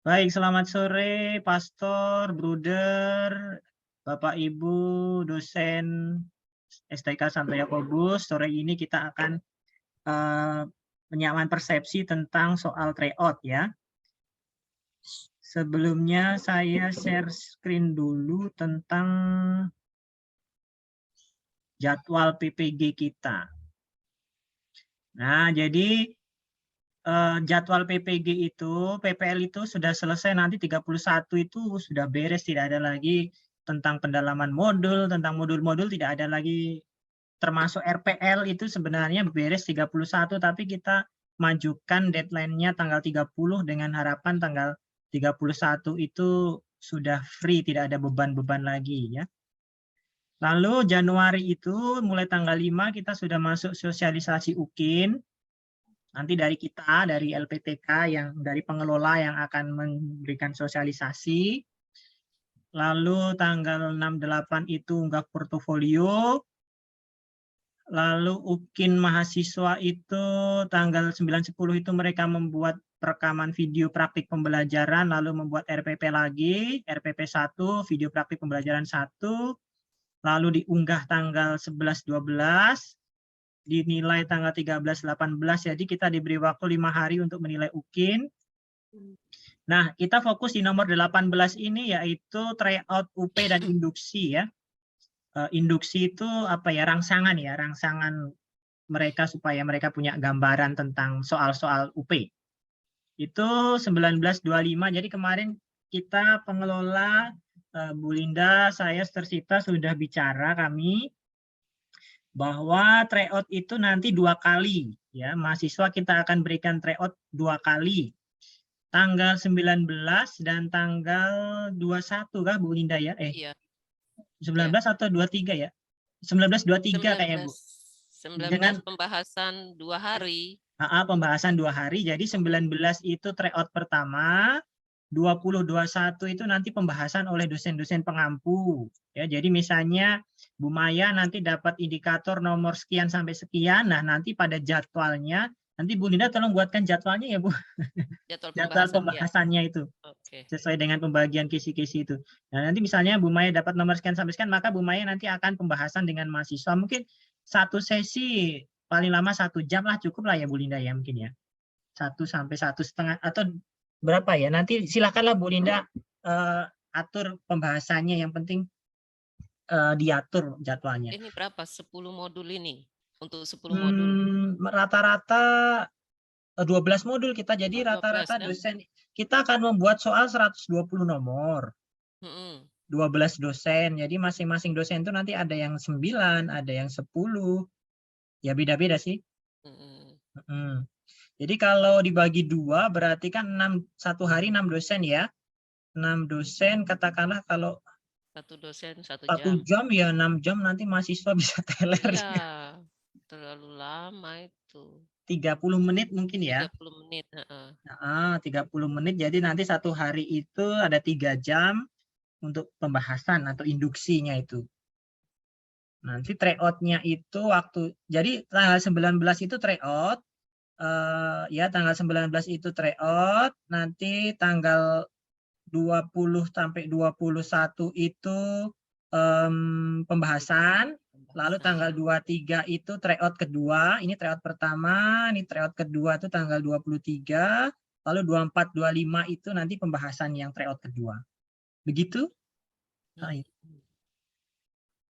Baik, selamat sore, Pastor, Bruder, Bapak Ibu, dosen STK Santo Yakobus. Sore ini kita akan menyamakan persepsi tentang soal tryout ya. Sebelumnya saya share screen dulu tentang jadwal PPG kita. Nah, jadi jadwal PPG itu, PPL itu sudah selesai, nanti 31 itu sudah beres, tidak ada lagi tentang pendalaman modul, tentang modul-modul tidak ada lagi, termasuk RPL itu sebenarnya beres 31, tapi kita majukan deadline-nya tanggal 30 dengan harapan tanggal 31 itu sudah free, tidak ada beban-beban lagi ya. Lalu Januari itu mulai tanggal 5 kita sudah masuk sosialisasi UKIN. Nanti dari kita, dari LPTK, yang dari pengelola yang akan memberikan sosialisasi. Lalu tanggal 6-8 itu unggah portofolio. Lalu UKIN mahasiswa itu tanggal 9-10 itu mereka membuat rekaman video praktik pembelajaran, lalu membuat RPP lagi, RPP 1, video praktik pembelajaran 1, lalu diunggah tanggal 11-12, dinilai tanggal 13-18, jadi kita diberi waktu 5 hari untuk menilai UKIN. Nah, kita fokus di nomor 18 ini yaitu tryout UP dan induksi ya. Induksi itu apa ya, rangsangan ya, rangsangan mereka supaya mereka punya gambaran tentang soal-soal UP. Itu 1925, jadi kemarin kita pengelola Bu Linda, saya Stersita sudah bicara kami bahwa tryout itu nanti 2 kali ya, mahasiswa kita akan berikan tryout 2 kali. Tanggal 19 dan tanggal 21 kah Bu Linda ya? Iya. 19 atau 23 ya? 19-23 kayak Bu. 19 pembahasan 2 hari. Pembahasan 2 hari, jadi 19 itu tryout pertama, 20-21 itu nanti pembahasan oleh dosen-dosen pengampu. Ya, jadi misalnya Bu Maya nanti dapat indikator nomor sekian sampai sekian, nah nanti pada jadwalnya, nanti Bu Linda tolong buatkan jadwalnya ya Bu. Jadwal pembahasannya itu. Oke. Sesuai dengan pembagian kisi-kisi itu. Nah, nanti misalnya Bu Maya dapat nomor sekian sampai sekian, maka Bu Maya nanti akan pembahasan dengan mahasiswa. Mungkin satu sesi paling lama 1 jam lah, cukup lah ya Bu Linda ya mungkin ya. 1 sampai 1,5 atau berapa ya? Nanti silakanlah Bu Linda atur pembahasannya, yang penting diatur jadwalnya. Ini berapa? 10 modul ini? Untuk 10 modul? Rata-rata 12 modul kita, jadi rata-rata dosen kita akan membuat soal 120 nomor. 12 dosen, jadi masing-masing dosen itu nanti ada yang 9, ada yang 10, ya beda-beda sih. Jadi kalau dibagi 2 berarti kan 1 hari 6 dosen ya. 6 dosen katakanlah kalau 1 dosen 1 jam ya 6 jam, nanti mahasiswa bisa teler. Iya, terlalu lama itu. 30 menit mungkin ya. 30 menit. 30 menit, jadi nanti 1 hari itu ada 3 jam untuk pembahasan atau induksinya itu. Nanti tryout-nya itu waktu, jadi tanggal 19 itu tryout, ya tanggal 19 itu tryout, nanti tanggal 20 sampai 21 itu pembahasan, lalu tanggal 23 itu tryout kedua, ini tryout pertama, ini tryout kedua itu tanggal 23, lalu 24, 25 itu nanti pembahasan yang tryout kedua. Begitu?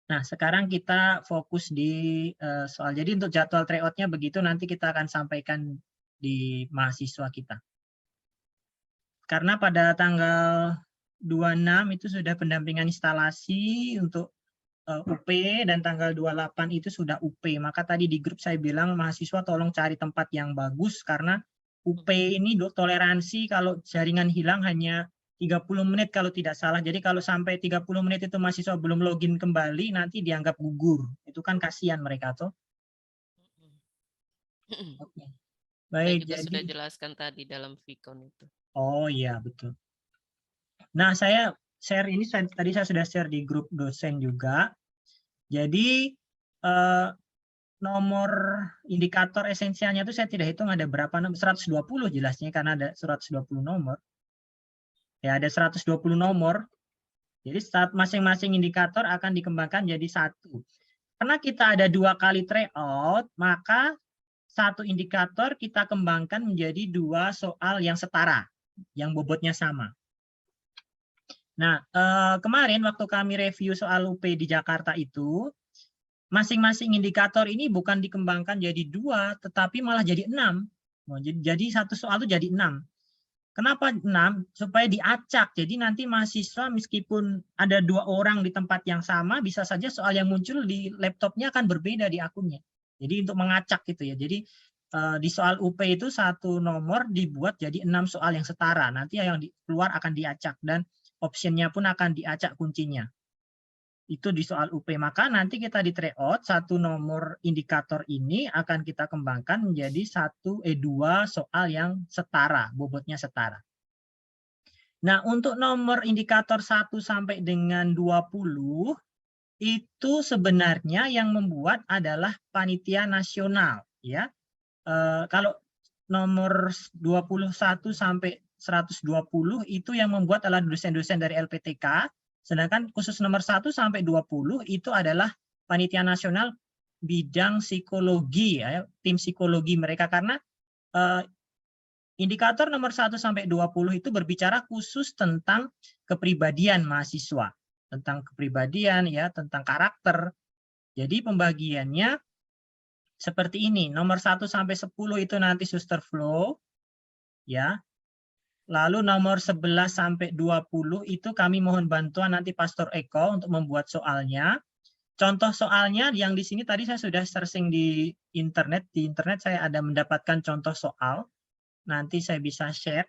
Nah, sekarang kita fokus di soal. Jadi untuk jadwal tryout-nya begitu, nanti kita akan sampaikan di mahasiswa kita. Karena pada tanggal 26 itu sudah pendampingan instalasi untuk UP, dan tanggal 28 itu sudah UP. Maka tadi di grup saya bilang mahasiswa tolong cari tempat yang bagus, karena UP ini toleransi kalau jaringan hilang hanya 30 menit kalau tidak salah. Jadi kalau sampai 30 menit itu mahasiswa belum login kembali, nanti dianggap gugur. Itu kan kasihan mereka tuh. Oke. Baik, saya juga jadi sudah jelaskan tadi dalam Vicon itu. Oh iya, betul. Nah, saya share ini tadi saya sudah share di grup dosen juga. Jadi nomor indikator esensialnya itu saya tidak hitung ada berapa, 120 jelasnya karena ada 120 nomor. Ya, ada 120 nomor. Jadi masing-masing indikator akan dikembangkan jadi satu. Karena kita ada 2 kali tryout, maka satu indikator kita kembangkan menjadi 2 soal yang setara, yang bobotnya sama. Nah, kemarin waktu kami review soal UP di Jakarta itu, masing-masing indikator ini bukan dikembangkan jadi 2, tetapi malah jadi 6. Jadi satu soal itu jadi 6. Kenapa 6? Supaya diacak. Jadi nanti mahasiswa meskipun ada 2 orang di tempat yang sama, bisa saja soal yang muncul di laptopnya akan berbeda di akunnya. Jadi untuk mengacak gitu ya. Jadi di soal UP itu satu nomor dibuat jadi 6 soal yang setara. Nanti yang keluar akan diacak dan optionnya pun akan diacak kuncinya. Itu di soal UP. Maka nanti kita di tryout satu nomor indikator ini akan kita kembangkan menjadi 2 soal yang setara, bobotnya setara. Nah, untuk nomor indikator 1 sampai dengan 20 itu sebenarnya yang membuat adalah panitia nasional, ya. Kalau nomor 21 sampai 120 itu yang membuat adalah dosen-dosen dari LPTK. Sedangkan khusus nomor 1 sampai 20 itu adalah panitia nasional bidang psikologi, ya, tim psikologi mereka, karena indikator nomor 1 sampai 20 itu berbicara khusus tentang kepribadian mahasiswa, tentang kepribadian, ya, tentang karakter. Jadi pembagiannya seperti ini. Nomor 1 sampai 10 itu nanti Suster Flo, ya. Lalu nomor 11 sampai 20 itu kami mohon bantuan nanti Pastor Eko untuk membuat soalnya. Contoh soalnya yang di sini tadi saya sudah searching di internet. Di internet saya ada mendapatkan contoh soal. Nanti saya bisa share.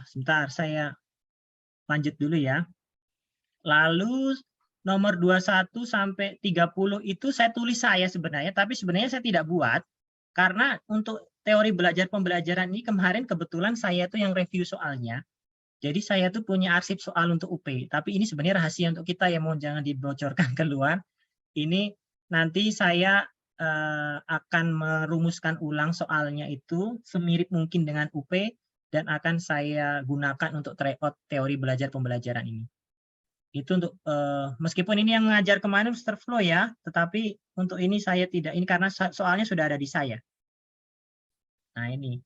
Sebentar, saya lanjut dulu ya. Lalu nomor 21 sampai 30 itu saya tulis saya sebenarnya, tapi sebenarnya saya tidak buat. Karena untuk teori belajar pembelajaran ini kemarin kebetulan saya tuh yang review soalnya. Jadi saya tuh punya arsip soal untuk UP. Tapi ini sebenarnya rahasia untuk kita ya, mohon jangan dibocorkan keluar. Ini nanti saya akan merumuskan ulang soalnya itu semirip mungkin dengan UP dan akan saya gunakan untuk tryout teori belajar pembelajaran ini. Itu untuk meskipun ini yang mengajar kemarin Mr. Flo ya, tetapi untuk ini saya tidak, ini karena soalnya sudah ada di saya. Nah ini,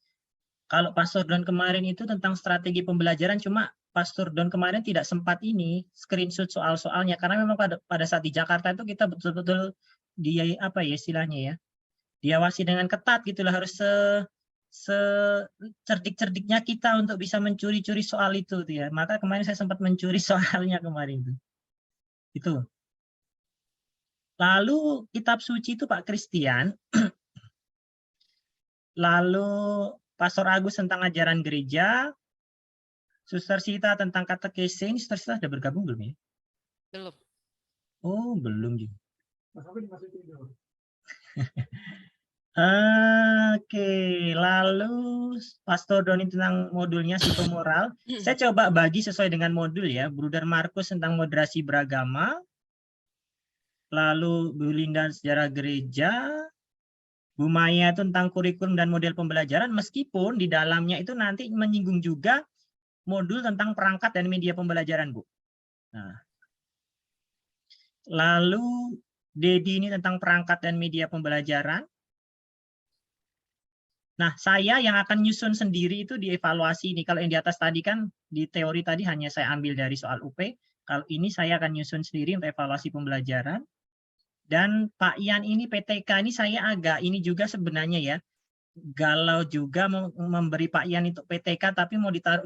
kalau Pastor Don kemarin itu tentang strategi pembelajaran, cuma Pastor Don kemarin tidak sempat ini screenshot soal-soalnya karena memang pada saat di Jakarta itu kita betul-betul dia apa ya istilahnya ya, diawasi dengan ketat gitulah, harus secerdik-cerdiknya kita untuk bisa mencuri-curi soal itu ya. Maka kemarin saya sempat mencuri soalnya kemarin itu. Itu. Lalu kitab suci itu Pak Christian. Lalu Pastor Agus tentang ajaran gereja. Suster Sita tentang katekising. Suster Sita sudah bergabung belum ya? Belum. Oh, belum juga. Oke, lalu Pastor Doni tentang modulnya psikomoral. Saya coba bagi sesuai dengan modul ya. Bruder Markus tentang moderasi beragama. Lalu Bu Linda sejarah gereja. Bu Maya tentang kurikulum dan model pembelajaran, meskipun di dalamnya itu nanti menyinggung juga modul tentang perangkat dan media pembelajaran, Bu. Nah. Lalu Dedi ini tentang perangkat dan media pembelajaran. Nah, saya yang akan nyusun sendiri itu di evaluasi ini. Kalau yang di atas tadi kan di teori tadi hanya saya ambil dari soal UP. Kalau ini saya akan nyusun sendiri untuk evaluasi pembelajaran. Dan Pak Ian ini PTK ini saya agak ini juga sebenarnya ya. Galau juga memberi Pak Ian itu PTK tapi mau ditaruh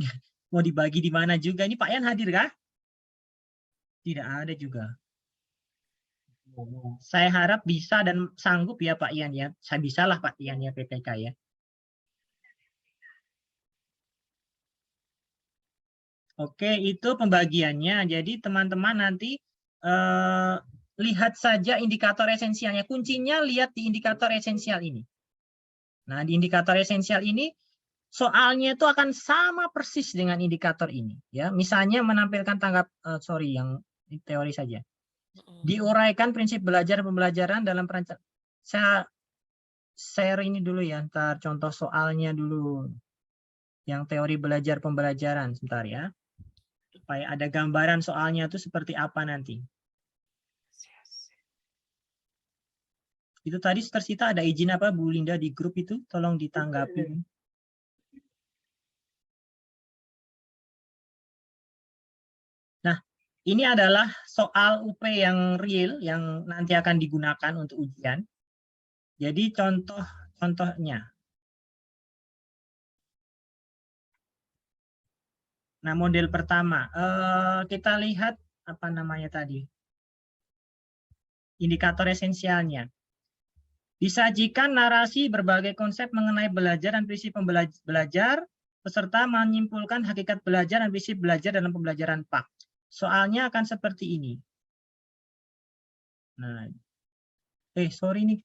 mau dibagi di mana juga. Ini Pak Ian hadir kah? Tidak ada juga. Saya harap bisa dan sanggup ya Pak Ian ya. Saya bisalah Pak Ian ya PTK ya. Oke, itu pembagiannya. Jadi teman-teman nanti lihat saja indikator esensialnya. Kuncinya lihat di indikator esensial ini. Nah, di indikator esensial ini soalnya itu akan sama persis dengan indikator ini. Ya, misalnya menampilkan tanggap, yang teori saja. Diuraikan prinsip belajar pembelajaran dalam perencanaan. Saya share ini dulu ya, ntar contoh soalnya dulu. Yang teori belajar pembelajaran, sebentar ya. Supaya ada gambaran soalnya itu seperti apa nanti. Itu tadi tersita ada izin apa Bu Linda di grup itu? Tolong ditanggapi. Nah, ini adalah soal UP yang real yang nanti akan digunakan untuk ujian. Jadi contohnya. Nah, model pertama, kita lihat apa namanya tadi? Indikator esensialnya. Disajikan narasi berbagai konsep mengenai belajar dan prinsip belajar, peserta menyimpulkan hakikat belajar dan prinsip belajar dalam pembelajaran PAK. Soalnya akan seperti ini. Nah, sorry nih.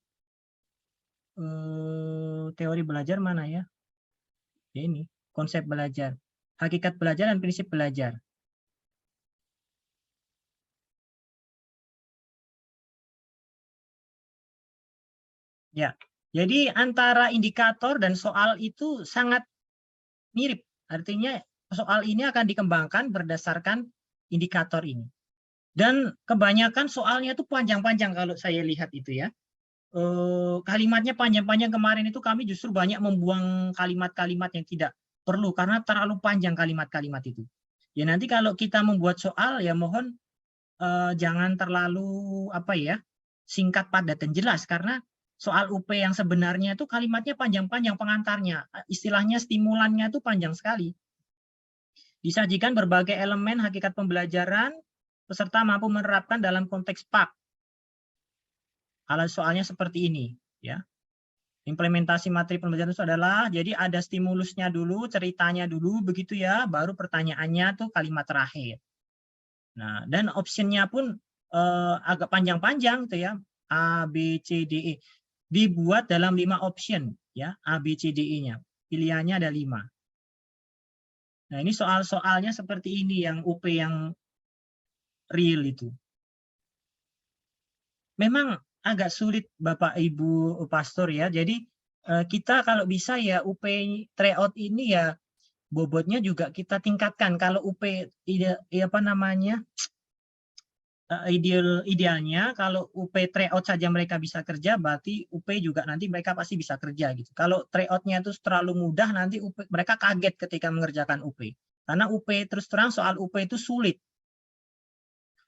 Teori belajar mana ya? Ini, konsep belajar. Hakikat belajar dan prinsip belajar. Ya, jadi antara indikator dan soal itu sangat mirip. Artinya soal ini akan dikembangkan berdasarkan indikator ini. Dan kebanyakan soalnya itu panjang-panjang kalau saya lihat itu ya. Kalimatnya panjang-panjang. Kemarin itu kami justru banyak membuang kalimat-kalimat yang tidak perlu karena terlalu panjang kalimat-kalimat itu. Ya nanti kalau kita membuat soal ya mohon jangan terlalu apa ya, singkat, padat dan jelas karena soal UP yang sebenarnya itu kalimatnya panjang-panjang pengantarnya, istilahnya stimulannya itu panjang sekali. Disajikan berbagai elemen hakikat pembelajaran, peserta mampu menerapkan dalam konteks PAK. Kalau soalnya seperti ini, ya. Implementasi materi pembelajaran itu adalah, jadi ada stimulusnya dulu, ceritanya dulu, begitu ya, baru pertanyaannya tuh kalimat terakhir. Nah, dan optionnya pun agak panjang-panjang tuh ya, A, B, C, D, E. Dibuat dalam 5 option, ya, A, B, C, D, E-nya. Pilihannya ada 5. Nah, ini soal-soalnya seperti ini yang UP yang real itu. Memang agak sulit Bapak Ibu Pastor ya. Jadi kita kalau bisa ya UP tryout ini ya bobotnya juga kita tingkatkan. Kalau UP apa namanya idealnya kalau UP tryout saja mereka bisa kerja, berarti UP juga nanti mereka pasti bisa kerja gitu. Kalau tryoutnya itu terlalu mudah nanti mereka kaget ketika mengerjakan UP. Karena UP terus terang soal UP itu sulit.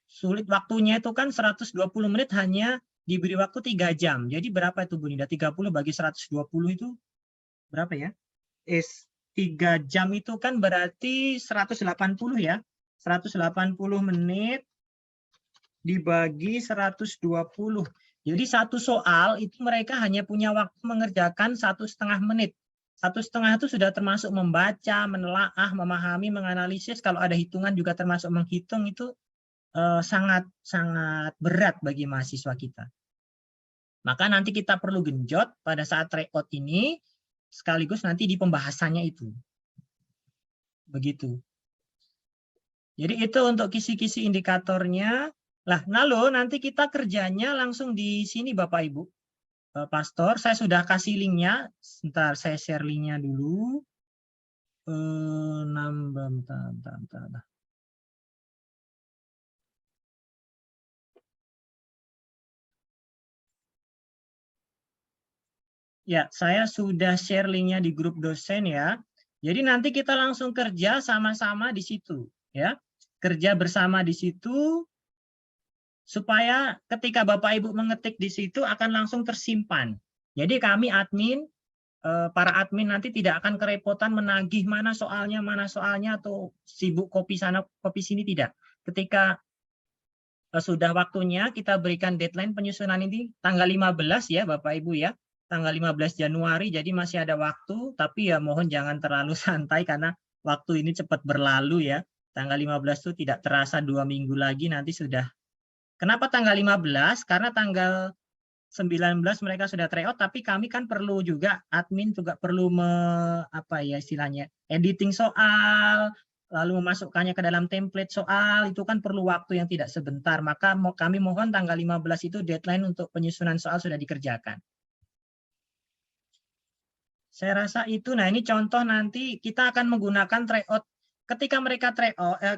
Sulit waktunya itu kan 120 menit hanya diberi waktu 3 jam. Jadi berapa itu Bu Ninda? 30 bagi 120 itu berapa ya? 3 jam itu kan berarti 180 ya. 180 menit dibagi 120. Jadi satu soal itu mereka hanya punya waktu mengerjakan 1,5 menit. 1,5 itu sudah termasuk membaca, menelaah, memahami, menganalisis. Kalau ada hitungan juga termasuk menghitung itu sangat berat bagi mahasiswa kita. Maka nanti kita perlu genjot pada saat tryout ini, sekaligus nanti di pembahasannya itu. Begitu. Jadi itu untuk kisi-kisi indikatornya. Lah, lalu nanti kita kerjanya langsung di sini Bapak Ibu. Pastor, saya sudah kasih linknya. Sebentar, saya share linknya dulu. Bentar. Ya, saya sudah share linknya di grup dosen ya. Jadi nanti kita langsung kerja sama-sama di situ, ya. Kerja bersama di situ supaya ketika Bapak Ibu mengetik di situ akan langsung tersimpan. Jadi kami admin, para admin nanti tidak akan kerepotan menagih mana soalnya atau sibuk copy sana, copy sini, tidak. Ketika sudah waktunya kita berikan deadline penyusunan ini tanggal 15 ya Bapak Ibu ya. Tanggal 15 Januari, jadi masih ada waktu, tapi ya mohon jangan terlalu santai karena waktu ini cepat berlalu ya. Tanggal 15 itu tidak terasa 2 minggu lagi nanti sudah. Kenapa tanggal 15? Karena tanggal 19 mereka sudah tryout, tapi kami kan perlu juga, admin juga perlu apa ya istilahnya, editing soal, lalu memasukkannya ke dalam template soal, itu kan perlu waktu yang tidak sebentar. Maka kami mohon tanggal 15 itu deadline untuk penyusunan soal sudah dikerjakan. Saya rasa itu, nah ini contoh nanti kita akan menggunakan tryout. Ketika mereka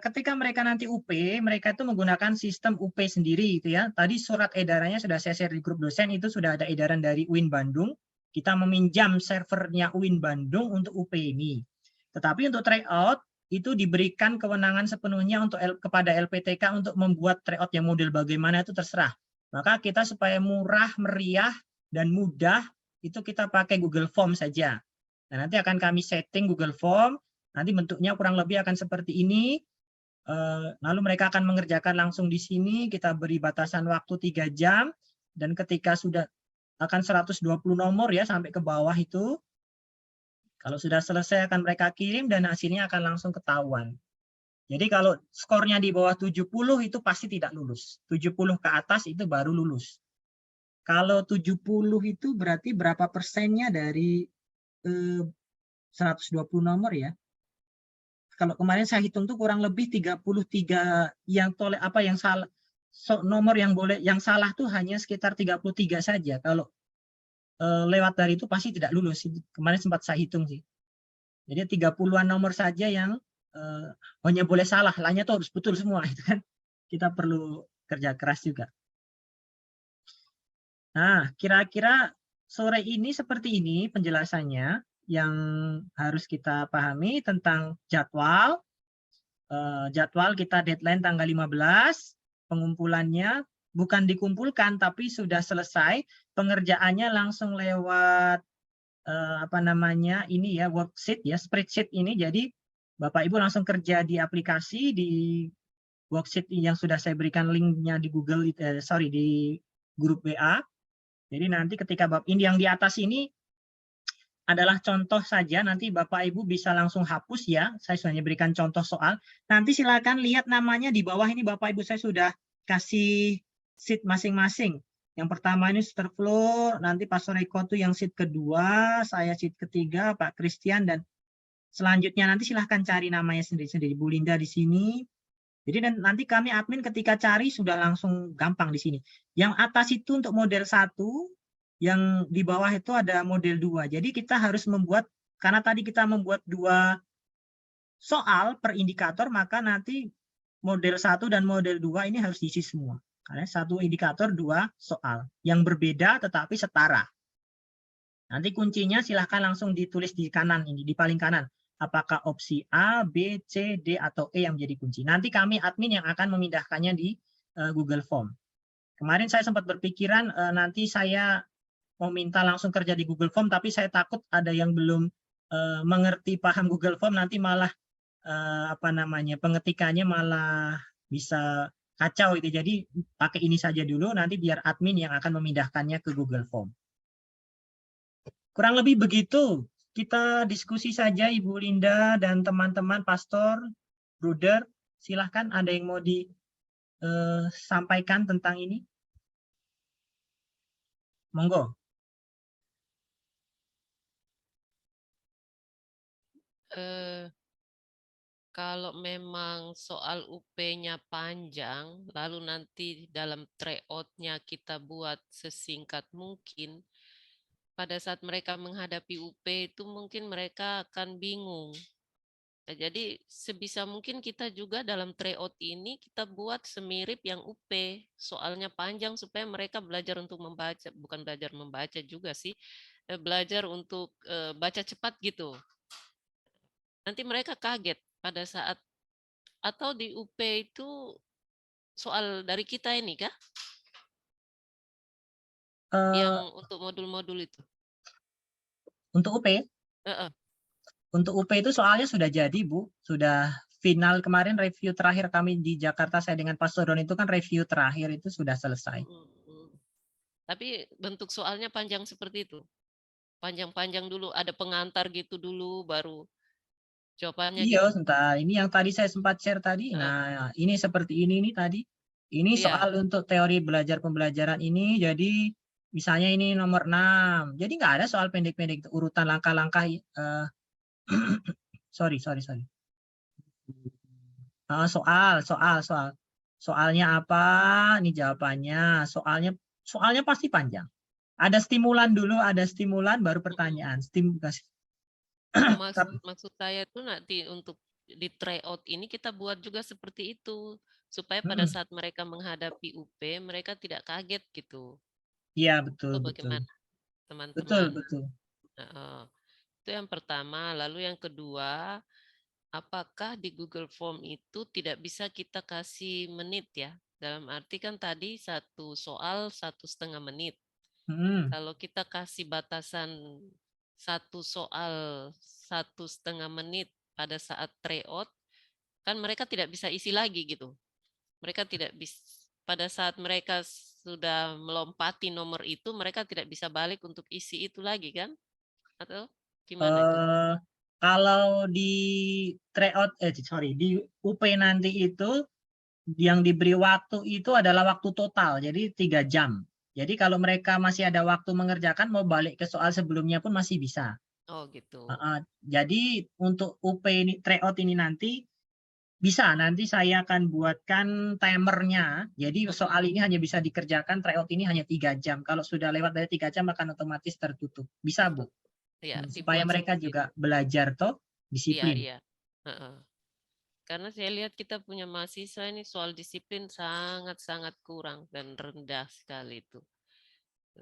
ketika mereka nanti UP, mereka itu menggunakan sistem UP sendiri gitu ya. Tadi surat edarannya sudah saya share di grup dosen, itu sudah ada edaran dari UIN Bandung. Kita meminjam servernya UIN Bandung untuk UP ini. Tetapi untuk tryout itu diberikan kewenangan sepenuhnya untuk kepada LPTK untuk membuat tryout yang model bagaimana itu terserah. Maka kita supaya murah, meriah, dan mudah, itu kita pakai Google Form saja. Nah, nanti akan kami setting Google Form, nanti bentuknya kurang lebih akan seperti ini. Lalu mereka akan mengerjakan langsung di sini, kita beri batasan waktu 3 jam, dan ketika sudah akan 120 nomor ya sampai ke bawah itu, kalau sudah selesai akan mereka kirim dan hasilnya akan langsung ketahuan. Jadi kalau skornya di bawah 70 itu pasti tidak lulus. 70 ke atas itu baru lulus. Kalau 70 itu berarti berapa persennya dari 120 nomor ya? Kalau kemarin saya hitung tuh kurang lebih 33 yang salah, nomor yang boleh yang salah tuh hanya sekitar 33 saja. Kalau lewat dari itu pasti tidak lulus. Kemarin sempat saya hitung sih. Jadi 30-an nomor saja yang hanya boleh salah, lainnya tuh harus betul semua itu kan. Kita perlu kerja keras juga. Nah, kira-kira sore ini seperti ini penjelasannya yang harus kita pahami tentang jadwal. Jadwal kita deadline tanggal 15, pengumpulannya bukan dikumpulkan tapi sudah selesai, pengerjaannya langsung lewat ini ya, worksheet ya, spreadsheet ini. Jadi Bapak Ibu langsung kerja di aplikasi, di worksheet yang sudah saya berikan linknya di Google, di grup WA. Jadi nanti ketika ini yang di atas ini adalah contoh saja, nanti Bapak Ibu bisa langsung hapus ya, saya sudah berikan contoh soal. Nanti silakan lihat namanya di bawah ini Bapak Ibu saya sudah kasih sheet masing-masing. Yang pertama ini Floor, nanti Pak Soreko itu yang sheet kedua, saya sheet ketiga, Pak Christian, dan selanjutnya nanti silahkan cari namanya sendiri-sendiri. Bu Linda di sini. Jadi nanti kami admin ketika cari sudah langsung gampang di sini. Yang atas itu untuk model 1, yang di bawah itu ada model 2. Jadi kita harus membuat, karena tadi kita membuat 2 soal per indikator, maka nanti model 1 dan model 2 ini harus diisi semua. Karena 1 indikator 2 soal yang berbeda tetapi setara. Nanti kuncinya silahkan langsung ditulis di kanan ini, di paling kanan. Apakah opsi A, B, C, D, atau E yang menjadi kunci. Nanti kami admin yang akan memindahkannya di Google Form. Kemarin saya sempat berpikiran nanti saya mau minta langsung kerja di Google Form, tapi saya takut ada yang belum mengerti paham Google Form, nanti malah pengetikannya malah bisa kacau itu. Jadi pakai ini saja dulu, nanti biar admin yang akan memindahkannya ke Google Form. Kurang lebih begitu. Kita diskusi saja Ibu Linda dan teman-teman pastor, Bruder, silahkan ada yang mau disampaikan tentang ini. Monggo. Kalau memang soal UP-nya panjang, lalu nanti dalam tryout-nya kita buat sesingkat mungkin, pada saat mereka menghadapi UP itu mungkin mereka akan bingung. Nah, jadi sebisa mungkin kita juga dalam tryout ini kita buat semirip yang UP, soalnya panjang supaya mereka belajar untuk membaca, bukan belajar membaca juga sih, belajar untuk baca cepat gitu. Nanti mereka kaget pada saat, atau di UP itu soal dari kita ini kah? Yang untuk modul-modul itu. Untuk UP? Untuk UP itu soalnya sudah jadi, Bu. Sudah final kemarin review terakhir kami di Jakarta, saya dengan Pak Sodon itu kan review terakhir itu sudah selesai. Tapi bentuk soalnya panjang seperti itu? Panjang-panjang dulu, ada pengantar gitu dulu, baru jawabannya Iya, gitu? sebentar. Ini yang tadi saya sempat share tadi. Nah, ini seperti ini nih tadi. Ini soal untuk teori belajar pembelajaran ini. Jadi, misalnya ini nomor 6. Jadi nggak ada soal pendek-pendek urutan langkah-langkah. Sorry. Soal. Soalnya apa? Ini jawabannya. Soalnya pasti panjang. Ada stimulan dulu, baru pertanyaan. Maksud saya tuh nanti untuk di tryout ini kita buat juga seperti itu supaya pada saat mereka menghadapi UP mereka tidak kaget gitu. Iya, betul, Atau betul. bagaimana Betul, teman-teman? betul. Itu yang pertama. Lalu yang kedua, apakah di Google Form itu tidak bisa kita kasih menit ya? Dalam arti kan tadi satu soal 1,5 menit. Kalau kita kasih batasan satu soal 1,5 menit pada saat tryout, kan mereka tidak bisa isi lagi gitu. Mereka tidak bisa, pada saat mereka sudah melompati nomor itu, mereka tidak bisa balik untuk isi itu lagi kan? Atau gimana itu? Kalau di tryout, di UP nanti itu yang diberi waktu itu adalah waktu total, jadi 3 jam. Jadi kalau mereka masih ada waktu mengerjakan, mau balik ke soal sebelumnya pun masih bisa. Oh gitu. Jadi untuk UP ini, tryout ini nanti bisa, nanti saya akan buatkan timernya. Jadi soal ini hanya bisa dikerjakan, tryout ini hanya 3 jam. Kalau sudah lewat dari 3 jam akan otomatis tertutup. Bisa, Bu. Ya, Supaya dibuat mereka seperti juga itu. belajar toh Iya, disiplin. iya. Karena saya lihat kita punya mahasiswa ini soal disiplin sangat-sangat kurang dan rendah sekali itu.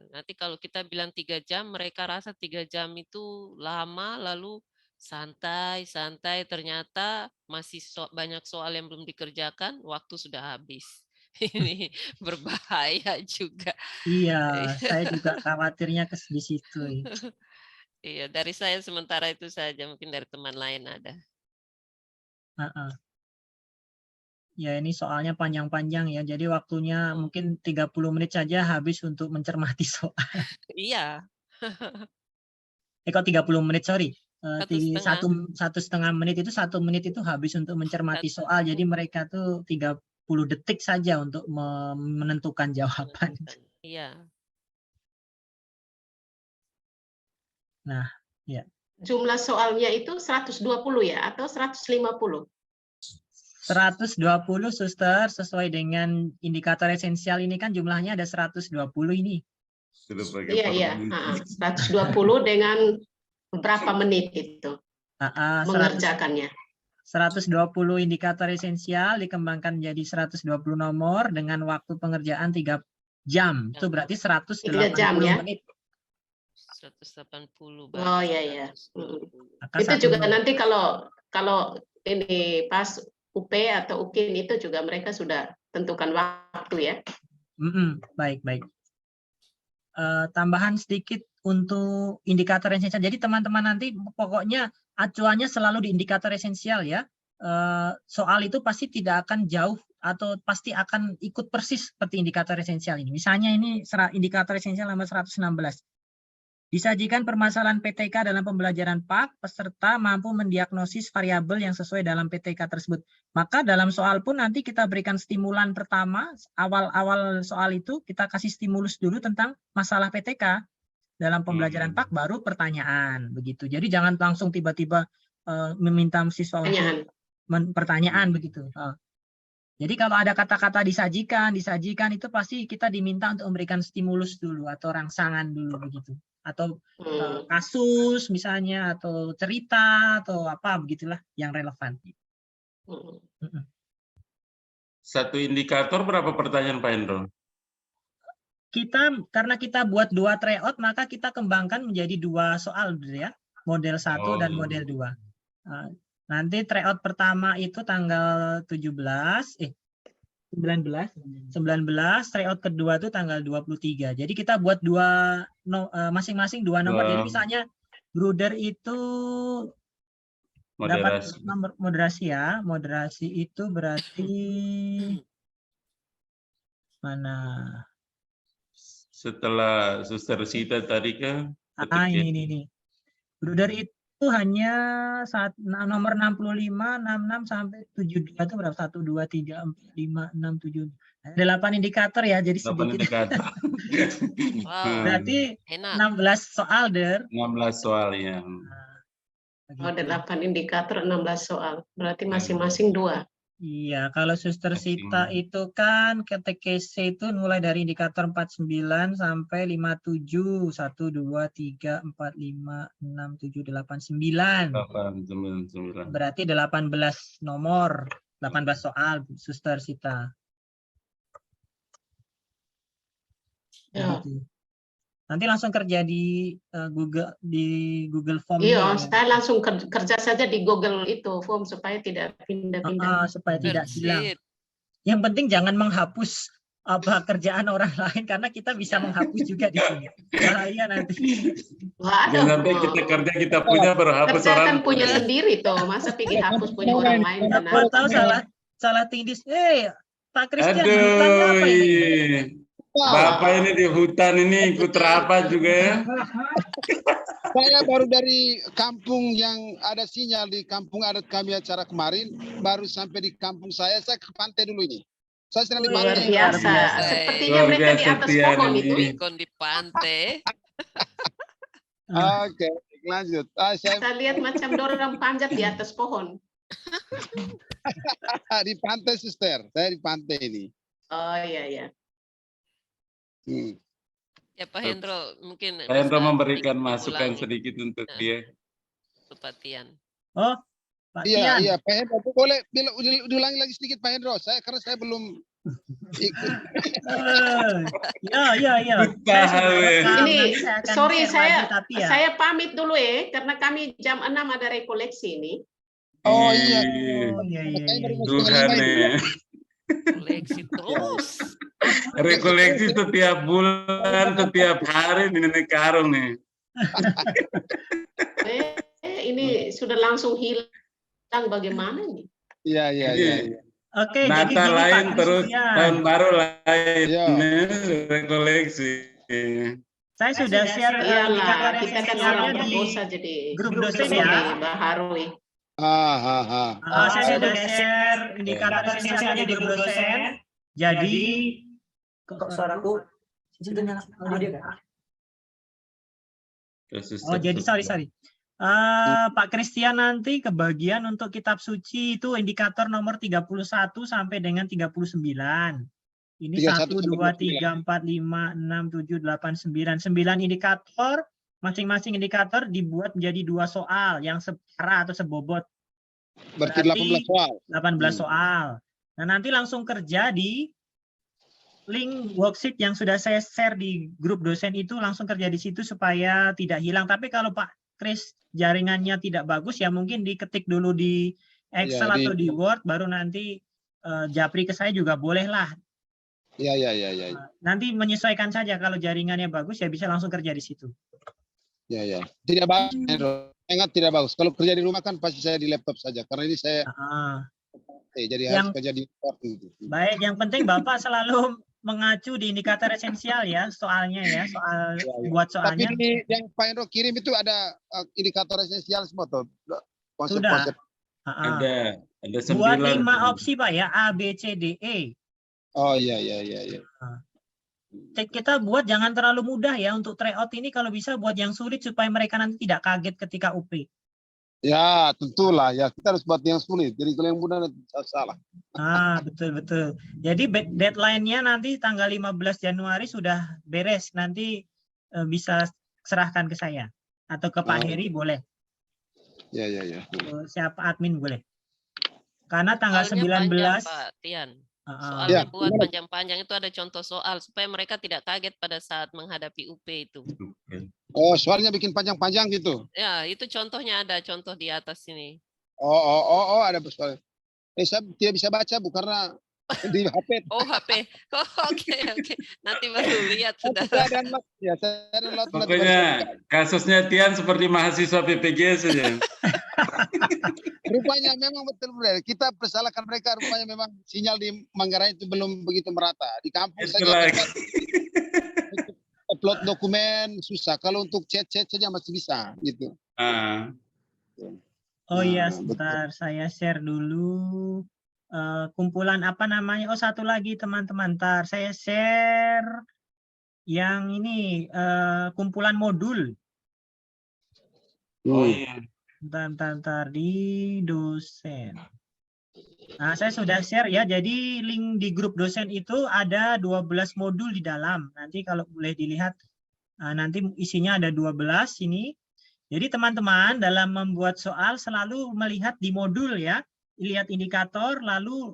Nanti kalau kita bilang 3 jam, mereka rasa 3 jam itu lama, lalu santai-santai, ternyata masih banyak soal yang belum dikerjakan, waktu sudah habis. Ini berbahaya juga. Iya, saya juga khawatirnya di situ. Iya, dari saya sementara itu saja, mungkin dari teman lain ada. Ya, ini soalnya panjang-panjang ya. Jadi waktunya mungkin 30 menit saja habis untuk mencermati soal. Iya, Kok 30 menit, sorry. satu setengah. 1,5 menit itu 1 menit itu habis untuk mencermati soal. Jadi mereka tuh 30 detik saja untuk menentukan jawaban. Iya. Nah, ya. Jumlah soalnya itu 120 ya atau 150? 120, Suster, sesuai dengan indikator esensial ini kan jumlahnya ada 120 ini. Iya. 120 dengan berapa menit itu mengerjakannya? 120 indikator esensial dikembangkan menjadi 120 nomor dengan waktu pengerjaan 3 jam. Itu berarti 180 jam, ya? menit. 180 Oh iya. Maka Itu juga nanti kalau ini pas UP atau UKIN itu juga mereka sudah tentukan waktu ya. Baik. Tambahan sedikit untuk indikator esensial. Jadi teman-teman nanti pokoknya acuannya selalu di indikator esensial ya. Soal itu pasti tidak akan jauh atau pasti akan ikut persis seperti indikator esensial ini. Misalnya ini indikator esensial nomor 116. Disajikan permasalahan PTK dalam pembelajaran PAK, peserta mampu mendiagnosis variabel yang sesuai dalam PTK tersebut. Maka dalam soal pun nanti kita berikan stimulan pertama, awal-awal soal itu kita kasih stimulus dulu tentang masalah PTK. Dalam pembelajaran PAK baru pertanyaan. Begitu. Jadi jangan langsung tiba-tiba meminta siswa untuk pertanyaan begitu. Jadi kalau ada kata-kata disajikan itu pasti kita diminta untuk memberikan stimulus dulu atau rangsangan dulu begitu. Atau kasus misalnya atau cerita atau apa begitulah yang relevan. Satu indikator berapa pertanyaan Pak Hendro? Karena kita buat 2 tryout maka kita kembangkan menjadi 2 soal ya, model 1 dan model 2. Nanti tryout pertama itu tanggal 19, tryout kedua itu tanggal 23. Jadi kita buat masing-masing 2 nomor. Jadi misalnya Bruder itu dapat nomor moderasi ya. Moderasi itu berarti mana? Setelah Suster Sita tadi kan? Ini. Bruder itu hanya nomor 65, 66 sampai 72 itu berapa? 1, 2, 3, 4, 5, 6, 7. 8 indikator ya, jadi sedikit. 8 indikator. Berarti 16 soal, Der. 16 soal ya. Oh, Begitu. 8 indikator 16 soal. Berarti Ya. masing-masing 2. Iya, kalau Suster Sita Masing. itu kan KTKC itu mulai dari indikator 49 sampai 57. 1, 2, 3, 4, 5, 6, 7, 8, 9. 899. Berarti 18 nomor, 18 soal, Suster Sita. Ya. Begitu. Nanti langsung kerja di Google Iya, Form-nya. saya langsung kerja saja di Google itu form supaya tidak pindah-pindah. Supaya tidak That's hilang. it. Yang penting jangan menghapus kerjaan orang lain karena kita bisa menghapus juga di sini. Bahaya nanti. Wah, Jangan sampai kita kerja kita punya baru hapus kerja orang. kan punya sendiri toh, masa pergi hapus punya orang lain Siapa karena tahu salah tindis. Pak Christian, Aduh, hutannya apa ini? Bapak ini di hutan ini ikut rapat juga ya. Saya baru dari kampung yang ada sinyal di kampung adat kami acara kemarin, baru sampai di kampung saya ke pantai dulu ini. Saya sedang di luar pantai. biasa. biasa. Sepertinya Luar mereka di biasa, atas Tian pohon ini. itu. Ikon di pantai. Oke, lanjut. Saya Saya lihat macam dorong panjat di atas pohon. di pantai, Suster. Saya di pantai ini. Oh iya ya. Ya Pak Hendro mungkin Pak Hendro bisa memberikan sedikit masukan diulangi, sedikit untuk Nah. dia. Pak Tian. Oh, Pak Iya, Tian. iya, Pak Hendro. Boleh diulangi lagi sedikit, Pak Hendro. Karena saya belum ikut. Ya. Betah, Saya sudah weh. rekam, Ini nanti saya akan sorry share lagi, tapi ya. saya pamit dulu ya karena kami jam 6 ada rekoleksi ini. Oh iya. Oh, iya. Saya baru mau Tuhan setengah 5 ini. nih. Koleksi terus. Rekoleksi setiap bulan, setiap hari di Nenek Karung nih. Ini sudah langsung hilang bagaimana nih? Iya. Oke, jadi Natal gini lain Pak terus Christian. tahun baru lain. Iya. Rekoleksi. Saya sudah share indikator Iyalah, kita kan esensialnya orang di berdosa jadi grup dosen ya. baharui. Saya sudah share indikator esensialnya di grup dosen. Jadi kok suaraku sudah nyala audio kan? Oh, jadi sorry. Pak Christian nanti kebagian untuk kitab suci itu indikator nomor 31 sampai dengan 39. Ini 1, 2, 3, 4, 5, 6, 7, 8, 9. 9 indikator, masing-masing indikator dibuat menjadi 2 soal yang setara atau sebobot. Berarti 18 soal. 18 soal. Nah, nanti langsung kerja di link worksheet yang sudah saya share di grup dosen itu, langsung kerja di situ supaya tidak hilang. Tapi kalau Pak Chris jaringannya tidak bagus ya mungkin diketik dulu di Excel Ya, atau di Word, baru nanti japri ke saya juga boleh lah. Iya. Nanti menyesuaikan saja, kalau jaringannya bagus ya bisa langsung kerja di situ. Iya. Tidak bagus, Hendro. Ingat tidak bagus. Kalau kerja di rumah kan pasti saya di laptop saja. Karena ini saya jadi harus kerja di laptop gitu. Baik, yang penting Bapak selalu mengacu di indikator esensial ya, soalnya ya, soal buat soalnya. Tapi yang Pak Hendro kirim itu ada indikator esensial semua tuh. Sudah. Ada 9. Buat 5 opsi Pak ya, A, B, C, D, E. Oh iya. Kita buat jangan terlalu mudah ya untuk tryout ini, kalau bisa buat yang sulit supaya mereka nanti tidak kaget ketika UP. Ya, tentulah ya, kita harus buat yang sulit. Jadi kalau yang mudah nanti salah. Betul. Jadi deadline-nya nanti tanggal 15 Januari sudah beres. Nanti bisa serahkan ke saya atau ke Pak Heri boleh. Ya. Siapa admin boleh. Karena tanggal Soalnya 19 panjang, Pak Tian. Soalnya buat panjang-panjang itu ada contoh soal supaya mereka tidak kaget pada saat menghadapi UP itu. Oh, soalnya bikin panjang-panjang gitu. Ya, itu contohnya ada contoh di atas sini. Oh, ada soal. Saya tidak bisa baca Bu karena di HP. Oh, HP. Oke. Nanti baru lihat sudah. Pokoknya kasusnya Tian seperti mahasiswa PPG saja. Rupanya memang betul. Kita persalahkan mereka, rupanya memang sinyal di Manggarai itu belum begitu merata. Di kampung saja upload dokumen susah. Kalau untuk chat saja masih bisa gitu. Oh iya, sebentar saya share dulu kumpulan apa namanya. Oh, satu lagi teman-teman, ntar saya share yang ini kumpulan modul. Oh iya. Bentar, di dosen. Nah, saya sudah share ya. Jadi link di grup dosen itu ada 12 modul di dalam. Nanti kalau boleh dilihat, nanti isinya ada 12 ini. Jadi teman-teman dalam membuat soal selalu melihat di modul ya. Lihat indikator lalu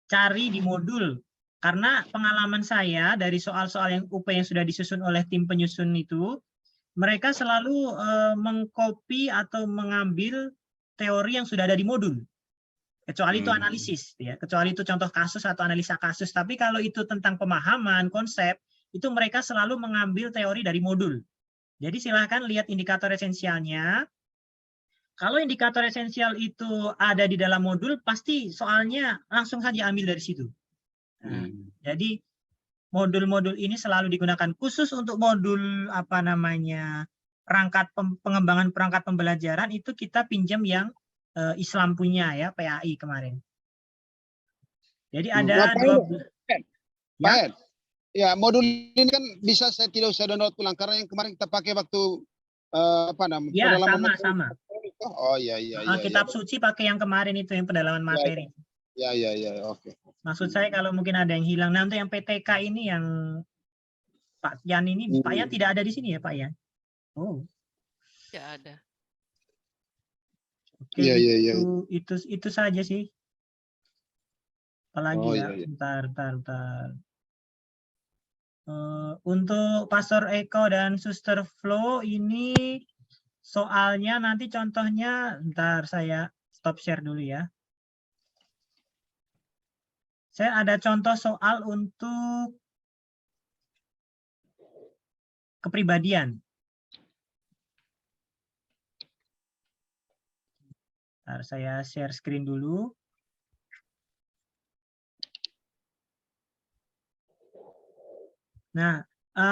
cari di modul. Karena pengalaman saya dari soal-soal yang UP yang sudah disusun oleh tim penyusun itu, mereka selalu mengcopy atau mengambil teori yang sudah ada di modul. Kecuali itu analisis, ya. Kecuali itu contoh kasus atau analisa kasus. Tapi kalau itu tentang pemahaman, konsep, itu mereka selalu mengambil teori dari modul. Jadi silahkan lihat indikator esensialnya. Kalau indikator esensial itu ada di dalam modul, pasti soalnya langsung saja ambil dari situ. Nah, jadi modul-modul ini selalu digunakan khusus untuk modul pengembangan perangkat pembelajaran itu kita pinjam yang Islam punya ya, PAI kemarin. Jadi ada Pak Ed, ya modul ini kan bisa saya tidak usah download ulang karena yang kemarin kita pakai waktu ya sama. Oh iya. Kitab suci pakai yang kemarin itu yang pendalaman materi. Ya, oke. Maksud saya kalau mungkin ada yang hilang nanti yang PTK ini yang Pak Yan ini, Pak Yan tidak ada di sini ya Pak Yan? Oh. Tidak ada. Oke, iya. Itu saja sih. Apalagi ya, iya. Bentar. Untuk Pastor Eko dan Suster Flo ini soalnya nanti contohnya, bentar saya stop share dulu ya. Saya ada contoh soal untuk kepribadian. Bentar, saya share screen dulu. Nah,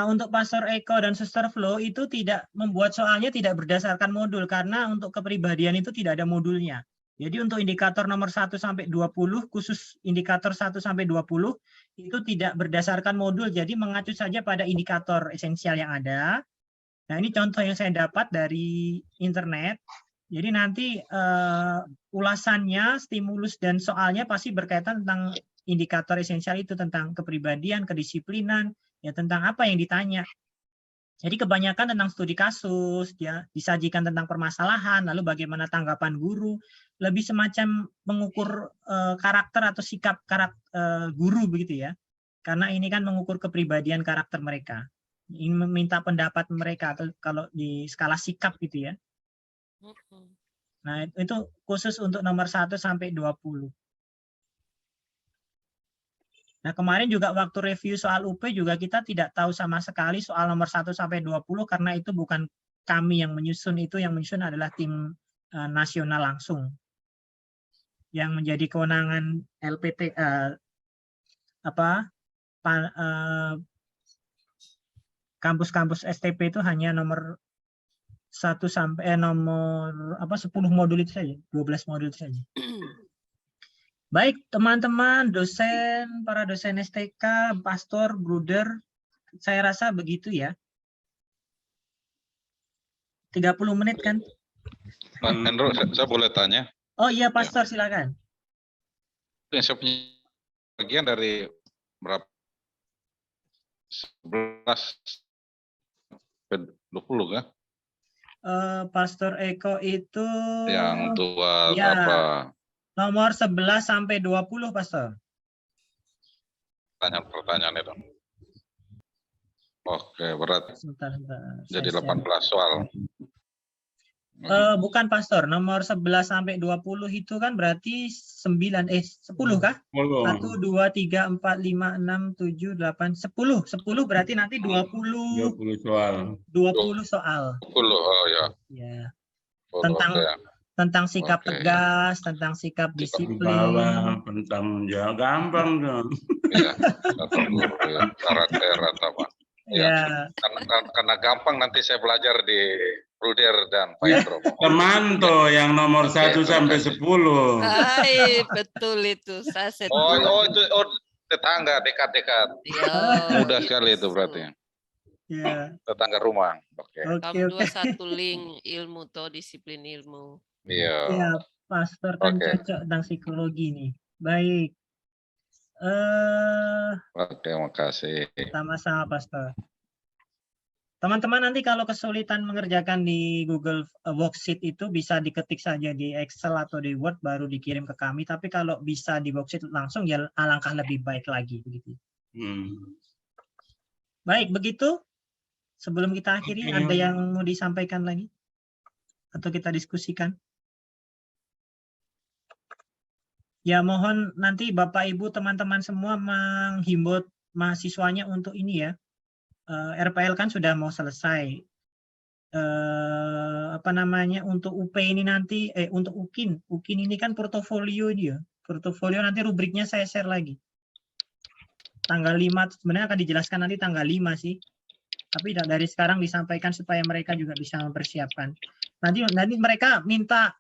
untuk Pastor Eko dan Suster Flo itu tidak membuat soalnya tidak berdasarkan modul karena untuk kepribadian itu tidak ada modulnya. Jadi untuk indikator nomor 1 sampai 20 khusus indikator 1 sampai 20 itu tidak berdasarkan modul. Jadi mengacu saja pada indikator esensial yang ada. Nah, ini contoh yang saya dapat dari internet. Jadi nanti ulasannya, stimulus dan soalnya pasti berkaitan tentang indikator esensial itu, tentang kepribadian, kedisiplinan, ya tentang apa yang ditanya. Jadi kebanyakan tentang studi kasus, ya disajikan tentang permasalahan, lalu bagaimana tanggapan guru, lebih semacam mengukur karakter atau sikap guru begitu ya. Karena ini kan mengukur kepribadian karakter mereka. Ini meminta pendapat mereka atau kalau di skala sikap gitu ya. Nah, itu khusus untuk nomor 1 sampai 20. Nah, kemarin juga waktu review soal UP juga kita tidak tahu sama sekali soal nomor 1 sampai 20 karena itu bukan kami yang menyusun, itu yang menyusun adalah tim nasional langsung. Yang menjadi kewenangan LPT kampus-kampus STP itu hanya nomor 1 sampai nomor 10 modul itu saja, 12 modul itu saja. Baik, teman-teman, dosen, para dosen STK, pastor, bruder, saya rasa begitu ya. 30 menit kan? Mas Hendro, saya boleh tanya? Oh iya, pastor, silakan. Saya punya bagian dari berapa? 11 20 kan? Pastor Eko itu yang tua ya, apa? Nomor 11 sampai 20, Pastor. Pertanyaan itu. Oke, berat. Sebentar. Jadi 18 soal. Bukan, Pastor. Nomor 11 sampai 20 itu kan berarti 10 kah? 1, 2, 3, 4, 5, 6, 7, 8, 10. 10 berarti nanti 20 soal. 20 soal. 20, oh ya. Ya. 20, tentang sikap tegas, tentang sikap disiplin. Tentang ya gampang dong. Iya, karakter atau apa. Ya. Karena gampang nanti saya belajar di Bruder dan Pak Hendro. Teman toh yang nomor 1 sampai 10. Hai, betul itu. Saya itu tetangga dekat-dekat. Mudah sekali itu berarti. Ya, tetangga rumah. Oke. oke, Kamu oke. 21 link ilmu toh disiplin ilmu. Iya. Ya, Pastor kan Oke. cocok tentang psikologi nih. Baik. Oke, makasih. Sama-sama, Pastor. Teman-teman nanti kalau kesulitan mengerjakan di Google Worksheet itu bisa diketik saja di Excel atau di Word baru dikirim ke kami. Tapi kalau bisa di Worksheet langsung ya alangkah lebih baik lagi begitu. Baik, begitu. Sebelum kita akhiri, Oke. ada yang mau disampaikan lagi? Atau kita diskusikan? Ya, mohon nanti Bapak, Ibu, teman-teman semua menghimbau mahasiswanya untuk ini ya. RPL kan sudah mau selesai. Apa namanya, untuk UP ini nanti, untuk UKIN ini kan portofolio dia. Portofolio nanti rubriknya saya share lagi. Tanggal 5, sebenarnya akan dijelaskan nanti tanggal 5 sih. Tapi dari sekarang disampaikan supaya mereka juga bisa mempersiapkan. Nanti mereka minta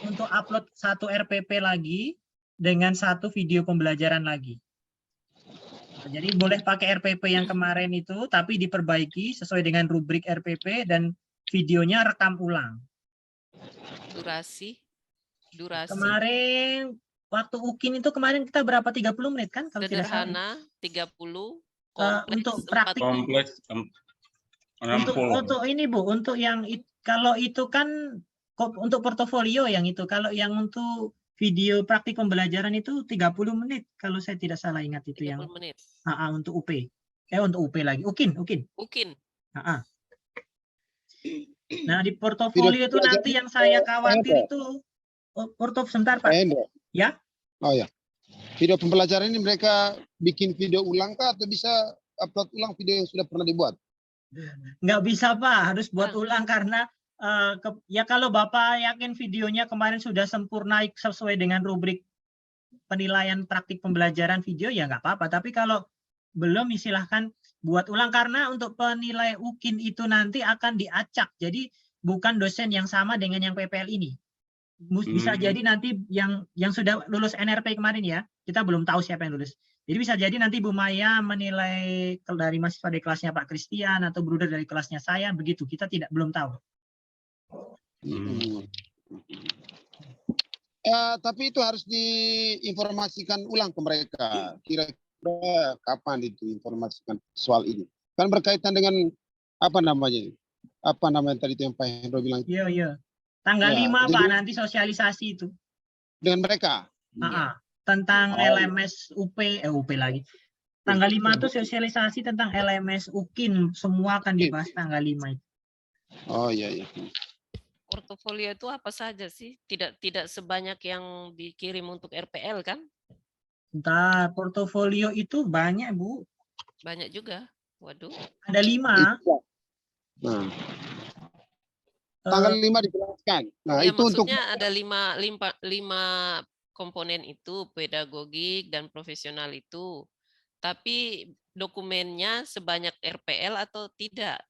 untuk upload 1 RPP lagi dengan 1 video pembelajaran lagi. Nah, jadi boleh pakai RPP yang kemarin itu, tapi diperbaiki sesuai dengan rubrik RPP dan videonya rekam ulang. Durasi. Kemarin waktu UKIN itu kemarin kita berapa 30 menit kan kalau tidak salah. Sederhana 30, kompleks Untuk praktik 40. Kompleks 60. untuk ini Bu, untuk yang kalau itu kan untuk portofolio yang itu, kalau yang untuk video praktik pembelajaran itu 30 menit kalau saya tidak salah ingat itu 30 yang menit. untuk UP. Untuk UP lagi. UKIN. UKIN. Nah, di portofolio itu nanti yang saya khawatir itu sebentar Pak. Ya? Oh ya. Video pembelajaran ini mereka bikin video ulang kah atau bisa upload ulang video yang sudah pernah dibuat? Nggak bisa Pak, harus buat ulang karena ya kalau Bapak yakin videonya kemarin sudah sempurna sesuai dengan rubrik penilaian praktik pembelajaran video ya nggak apa-apa. Tapi kalau belum silahkan buat ulang karena untuk penilai UKIN itu nanti akan diacak. Jadi bukan dosen yang sama dengan yang PPL ini. Bisa jadi nanti yang sudah lulus NRP kemarin ya, kita belum tahu siapa yang lulus. Jadi bisa jadi nanti Bu Maya menilai dari mahasiswa dari kelasnya Pak Christian atau Bruder dari kelasnya saya, begitu. Kita belum tahu. Tapi itu harus diinformasikan ulang ke mereka. Kira-kira kapan itu informasikan soal ini? Kan berkaitan dengan apa namanya tadi itu yang Pak Hendro bilang. Iya. Tanggal 5 Pak nanti sosialisasi itu. Dengan mereka? Tentang LMS UP lagi. Tanggal 5 itu sosialisasi tentang LMS UKIN. Semua akan dibahas tanggal 5 itu. Oh iya. Portofolio itu apa saja sih? Tidak sebanyak yang dikirim untuk RPL kan? Bentar, portofolio itu banyak Bu. Banyak juga. Waduh. Ada 5. Nah. Tanggal 5 dijelaskan. Nah, ya, itu untuk ada 5 komponen itu, pedagogik dan profesional itu. Tapi dokumennya sebanyak RPL atau tidak?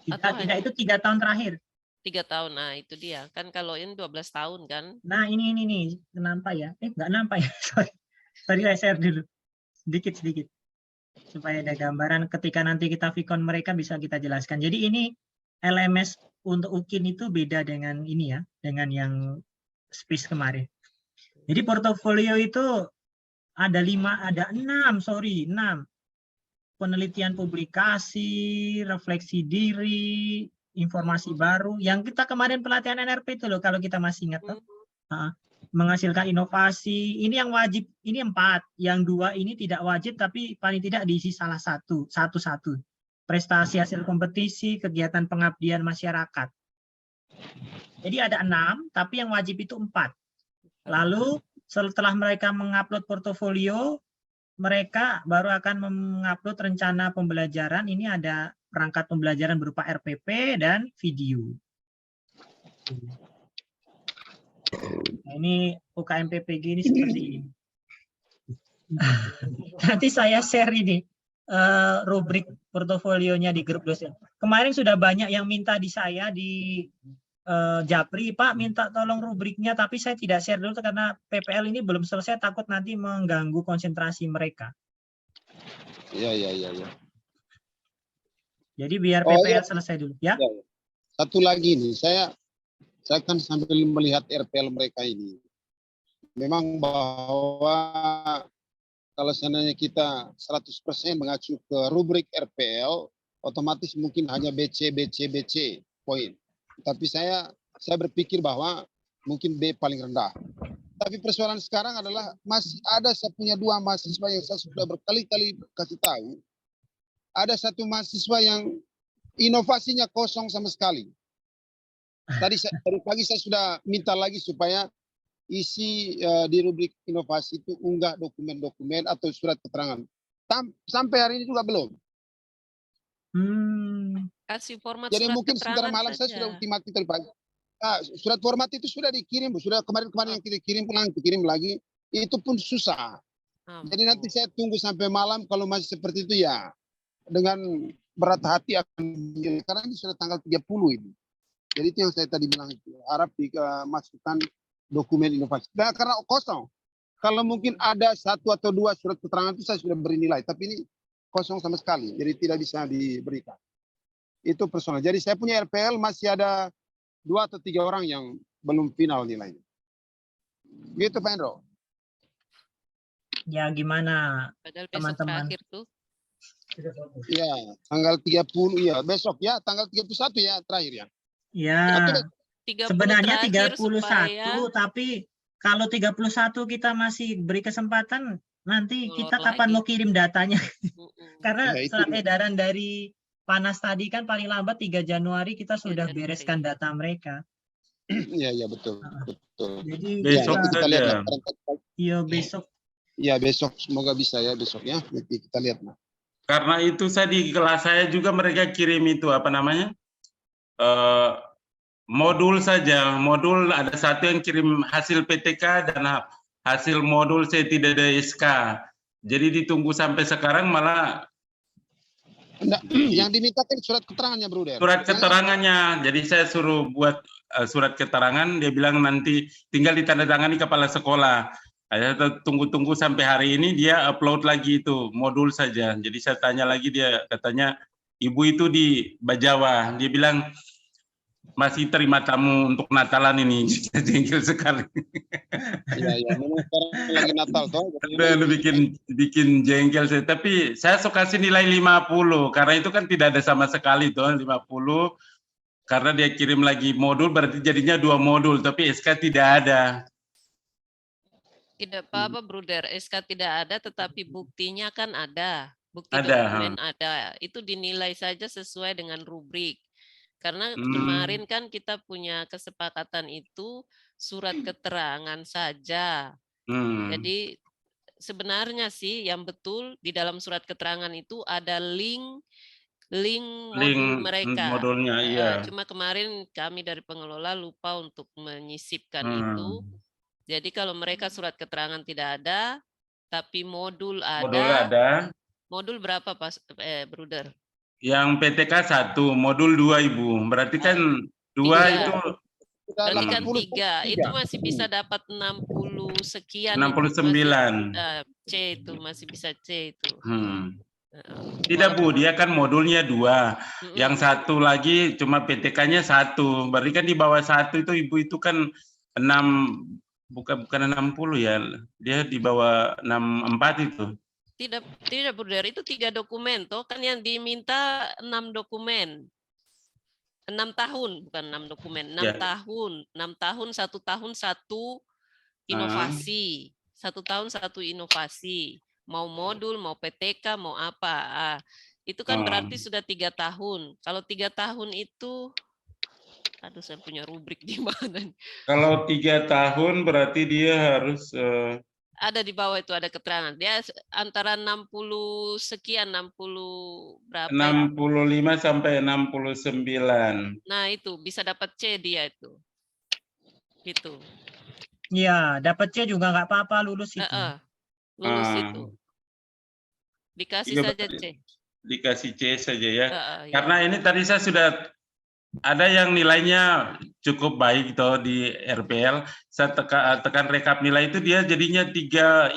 Tidak, itu 3 tahun terakhir. 3 tahun, nah itu dia. Kan kalau ini 12 tahun kan? Nah ini nih, kenapa ya? Nggak nampak ya, sorry saya share dulu. Sedikit. Supaya ada gambaran ketika nanti kita Vicon mereka bisa kita jelaskan. Jadi ini LMS untuk UKIN itu beda dengan ini ya, dengan yang space kemarin. Jadi portofolio itu ada 6. Penelitian publikasi, refleksi diri, informasi baru. Yang kita kemarin pelatihan NRP itu loh, kalau kita masih ingat. Menghasilkan inovasi. Ini yang wajib, ini 4. Yang 2 ini tidak wajib, tapi paling tidak diisi salah satu. Prestasi hasil kompetisi, kegiatan pengabdian masyarakat. Jadi ada 6, tapi yang wajib itu 4. Lalu setelah mereka mengupload portofolio, mereka baru akan mengupload rencana pembelajaran. Ini ada perangkat pembelajaran berupa RPP dan video. Nah, ini UKM PPG ini seperti ini. Nanti saya share ini rubrik portofolionya di grup dosen. Kemarin sudah banyak yang minta di saya di Japri, Pak minta tolong rubriknya, tapi saya tidak share dulu karena PPL ini belum selesai, takut nanti mengganggu konsentrasi mereka. Iya. Jadi biar Oh, PPL iya. selesai dulu ya. Ya, ya. Satu lagi nih, saya kan sambil melihat RPL mereka ini. Memang bahwa kalau seandainya kita 100% mengacu ke rubrik RPL, otomatis mungkin hanya BC poin. Tapi saya berpikir bahwa mungkin B paling rendah. Tapi persoalan sekarang adalah masih ada, saya punya 2 mahasiswa yang saya sudah berkali-kali kasih tahu. Ada satu mahasiswa yang inovasinya kosong sama sekali. Tadi pagi saya sudah minta lagi supaya isi di rubrik inovasi itu unggah dokumen-dokumen atau surat keterangan. Sampai hari ini juga belum. Kasih format Jadi surat mungkin sebentar keterangan malam saya saja. sudah ultimatum tadi pagi. Surat format itu sudah dikirim, Bu. Sudah kemarin yang kita kirim lagi, itu pun susah. Jadi nanti saya tunggu sampai malam, kalau masih seperti itu ya dengan berat hati akan, karena ini sudah tanggal 30 ini. Jadi itu yang saya tadi bilang, itu harap dimasukkan dokumen inovasi. Nah, karena kosong. Kalau mungkin ada 1 atau 2 surat keterangan itu saya sudah beri nilai, tapi ini kosong sama sekali, jadi tidak bisa diberikan. Itu personal. Jadi saya punya RPL masih ada 2 atau 3 orang yang belum final nilainya. Gitu Pak Endro. Ya gimana Padahal besok teman-teman. terakhir tuh. Ya, tanggal 30 ya, besok ya, tanggal 31 ya terakhir ya. Ya, Atau 30 sebenarnya terakhir 31, supaya tapi kalau 31 kita masih beri kesempatan, nanti Molor kita kapan lagi. mau kirim datanya? Karena Ya, itu surat dia. edaran dari Panas tadi kan paling lambat 3 Januari kita 3 sudah Januari. bereskan data mereka. Iya betul. Jadi Besok nanti kita saja. lihat lah. iya besok. Ya besok, semoga bisa ya besok ya. Nanti kita lihat lah. Karena itu saya di kelas saya juga mereka kirim itu apa namanya? Modul saja. Modul ada satu yang kirim hasil PTK dan hasil modul saya tidak ada SK. Jadi ditunggu sampai sekarang malah Enggak, yang dimintakan surat keterangannya, Bruder. surat keterangannya. Jadi saya suruh buat surat keterangan, dia bilang nanti tinggal ditandatangani kepala sekolah. Saya tunggu-tunggu sampai hari ini dia upload lagi itu modul saja. Jadi saya tanya lagi, dia katanya ibu itu di Bajawa. Dia bilang masih terima tamu untuk Natalan ini. Jengkel sekali. Iya, memang sekarang lagi Natal toh. Aduh, bikin jengkel saya. Tapi saya suka kasih nilai 50 karena itu kan tidak ada sama sekali toh 50. Karena dia kirim lagi modul berarti jadinya 2 modul, tapi SK tidak ada. Tidak apa-apa, Bruder. SK tidak ada, tetapi buktinya kan ada. Bukti Ada, dokumen ada. Itu dinilai saja sesuai dengan rubrik. Karena kemarin kan kita punya kesepakatan itu surat keterangan saja. Jadi sebenarnya sih yang betul di dalam surat keterangan itu ada link modul mereka. Modulnya, iya. Cuma kemarin kami dari pengelola lupa untuk menyisipkan itu. Jadi kalau mereka surat keterangan tidak ada, tapi modul ada. Modul ada. Modul berapa, Bruder? Yang PTK 1, modul 2, Ibu. Berarti kan 2 itu. Berarti kan 3. Itu masih bisa dapat 60 sekian. 69. C itu masih bisa C itu. Tidak Bu, dia kan modulnya 2. Yang satu lagi cuma PTK-nya 1. Berarti kan di bawah 1 itu Ibu itu kan 6, bukan 60 ya. Dia di bawah 64 itu. Tidak Bruder, itu 3 dokumen toh, kan yang diminta 6 dokumen. 6 tahun, bukan 6 dokumen, 6 tahun. 6 tahun, 1 tahun 1 inovasi. 1 tahun 1 inovasi. Mau modul, mau PTK, mau apa. Itu kan berarti sudah 3 tahun. Kalau 3 tahun itu, aduh saya punya rubrik di mana. Kalau 3 tahun berarti dia harus ada di bawah itu ada keterangan. Dia antara 60 sekian, 60 berapa? 65 sampai 69. Nah, itu bisa dapat C dia itu. Gitu. Iya, dapat C juga nggak apa-apa, lulus itu. Lulus itu. Dikasih saja C. Dikasih C saja ya. Karena ya. ini tadi saya sudah ada yang nilainya cukup baik toh di RPL. Saya tekan rekap nilai itu dia jadinya 3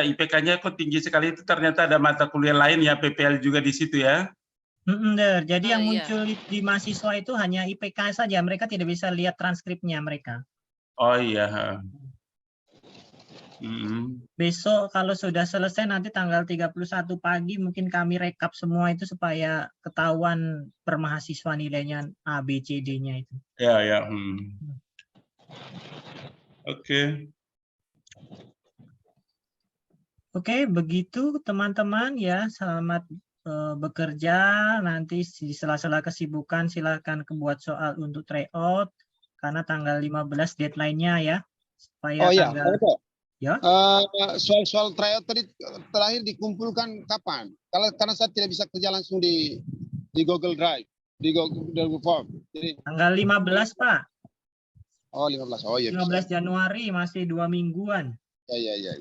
IPK-nya kok tinggi sekali, itu ternyata ada mata kuliah lain ya PPL juga di situ ya. Der. Jadi yang iya. muncul di mahasiswa itu hanya IPK saja, mereka tidak bisa lihat transkripnya mereka. Oh iya. Mm. Besok kalau sudah selesai nanti tanggal 31 pagi mungkin kami rekap semua itu supaya ketahuan per mahasiswa nilainya A, B, C, D-nya itu. Ya, ya. Oke. Oke, begitu teman-teman ya. Selamat bekerja. Nanti di sela-sela kesibukan silakan buat soal untuk tryout karena tanggal 15 deadline-nya ya. Supaya Oh iya, tanggal Pak. ya. Soal tryout tadi terakhir dikumpulkan kapan? Karena saya tidak bisa kerja langsung di Google Drive, di Google Form. Jadi Tanggal 15, Pak. oh 15. Oh iya 15 bisa. Januari masih 2 mingguan. Ya.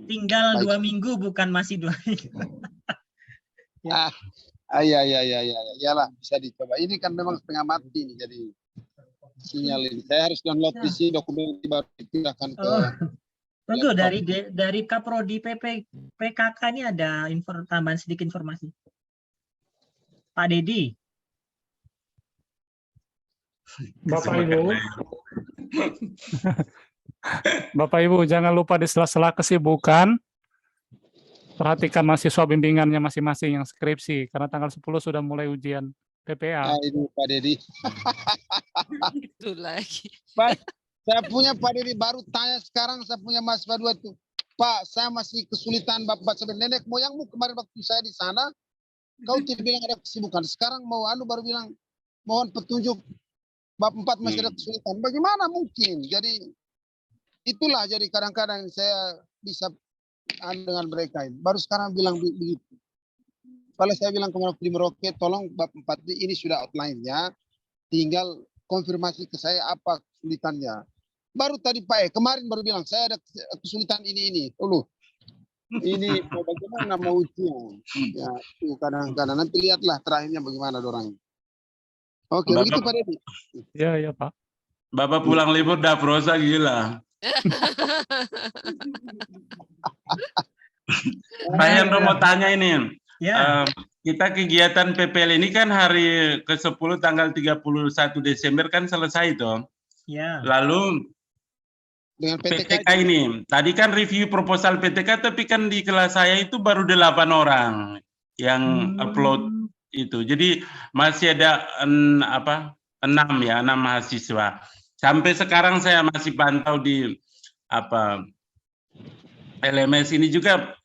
Tinggal Baik. 2 minggu bukan masih 2 minggu. Ya. Ya. Iyalah bisa dicoba. Ini kan memang setengah mati nih jadi sinyal ini. Saya harus download di sini dokumen baru dipindahkan ke Tunggu laptop. dari Kaprodi PKK ini ada tambahan sedikit informasi. Pak Dedi. Bapak Ibu jangan lupa di sela-sela kesibukan perhatikan mahasiswa bimbingannya masing-masing yang skripsi karena tanggal 10 sudah mulai ujian PPA. Ini Pak Dedi. Itu lagi. Pak, saya punya Pak Dedi baru tanya sekarang saya punya mahasiswa 2 tuh. Pak, saya masih kesulitan Bapak sebenarnya nenek moyangmu kemarin waktu saya di sana, kau tidak bilang ada kesibukan. Sekarang mau baru bilang mohon petunjuk Bapak 4 masih ada kesulitan. Bagaimana mungkin? Jadi itulah jadi kadang-kadang saya bisa dengan mereka. Baru sekarang bilang begitu. Kalau saya bilang ke Merauke, tolong Bapak 4 ini sudah outline-nya, tinggal konfirmasi ke saya apa kesulitannya. Baru tadi Pak kemarin baru bilang saya ada kesulitan ini. Ini bagaimana mau ujian? Ya, itu kadang-kadang nanti lihatlah terakhirnya bagaimana dorang. Oke, begitu Pak Dedi. Ya Pak. Bapak pulang libur dah prosa gila. Pak Hendro mau tanya ini. Ya. Kita kegiatan PPL ini kan hari ke-10 tanggal 31 Desember kan selesai toh. Ya. Lalu Dengan PTK ini, tadi kan review proposal PTK, tapi kan di kelas saya itu baru 8 orang yang upload itu. Jadi masih ada 6 mahasiswa. Sampai sekarang saya masih pantau di LMS ini juga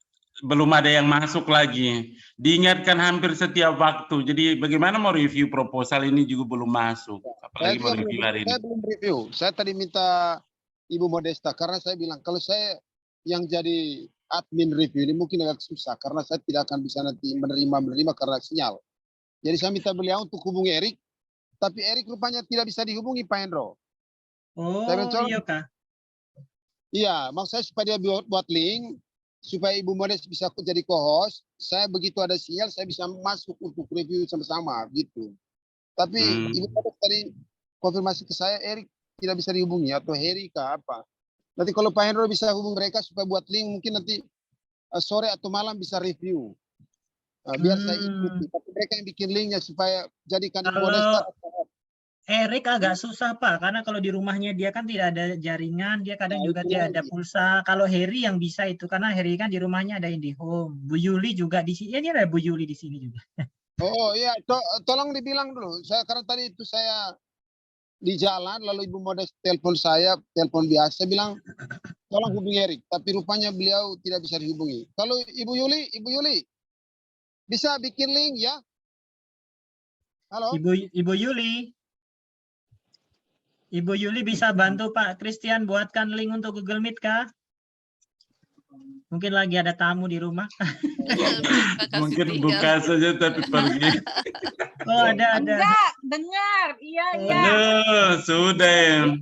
belum ada yang masuk lagi. Diingatkan hampir setiap waktu. Jadi bagaimana mau review proposal ini juga belum masuk. Apalagi mau review hari ini. Saya belum review. Saya tadi minta Ibu Modesta karena saya bilang kalau saya yang jadi admin review ini mungkin agak susah karena saya tidak akan bisa nanti menerima karena sinyal. Jadi saya minta beliau untuk hubungi Erik, tapi Erik rupanya tidak bisa dihubungi Pak Hendro. Oh iya Kak. Iya, maksud saya supaya dia buat link supaya Ibu Modesta bisa jadi co-host. Saya begitu ada sinyal saya bisa masuk untuk review sama-sama gitu. Tapi Ibu Modesta tadi konfirmasi ke saya Erik tidak bisa dihubungi atau Heri kah apa. Nanti kalau Pak Hendro bisa hubungi mereka supaya buat link mungkin nanti sore atau malam bisa review. Biar saya ikuti. Tapi mereka yang bikin linknya supaya jadikan Ibu Modesta. Erik agak susah Pak, karena kalau di rumahnya dia kan tidak ada jaringan, dia kadang juga tidak ada pulsa. Kalau Heri yang bisa itu, karena Heri kan di rumahnya ada IndiHome. Bu Yuli juga di sini, ini ada Bu Yuli di sini juga. Oh iya, tolong dibilang dulu. Saya karena tadi itu saya di jalan, lalu Ibu Modesta telepon biasa, bilang tolong hubungi Erik. Tapi rupanya beliau tidak bisa dihubungi. Kalau Ibu Yuli, bisa bikin link ya? Halo? Ibu Yuli bisa bantu Pak Christian buatkan link untuk Google Meet kah? Mungkin lagi ada tamu di rumah. Mungkin buka saja tapi pergi. Oh ada. Enggak, dengar. Iya. Sudah.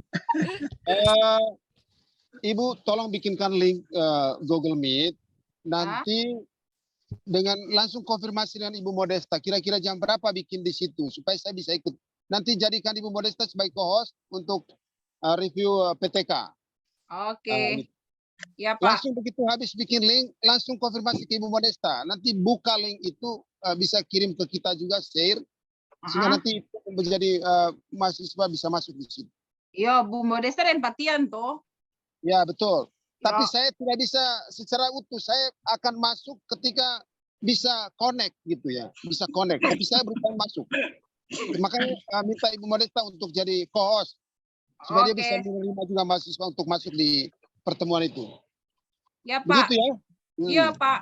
Ibu tolong bikinkan link Google Meet. Nanti dengan langsung konfirmasi dengan Ibu Modesta. Kira-kira jam berapa bikin di situ supaya saya bisa ikut. Nanti jadikan Ibu Modesta sebagai co-host untuk review PTK. Oke. Ya Pak. Langsung begitu habis bikin link, langsung konfirmasi ke Ibu Modesta. Nanti buka link itu bisa kirim ke kita juga, share. Sehingga nanti menjadi mahasiswa bisa masuk di situ. Iya, Bu Modesta dan Patian toh. Ya, betul. Tapi Ya. saya tidak bisa secara utuh. Saya akan masuk ketika bisa connect gitu ya. Bisa connect. Tapi saya belum masuk. Makanya minta Ibu Modesta untuk jadi co-host. Supaya dia bisa menerima juga mahasiswa untuk masuk di pertemuan itu. Ya Pak. Begitu ya? Iya Pak.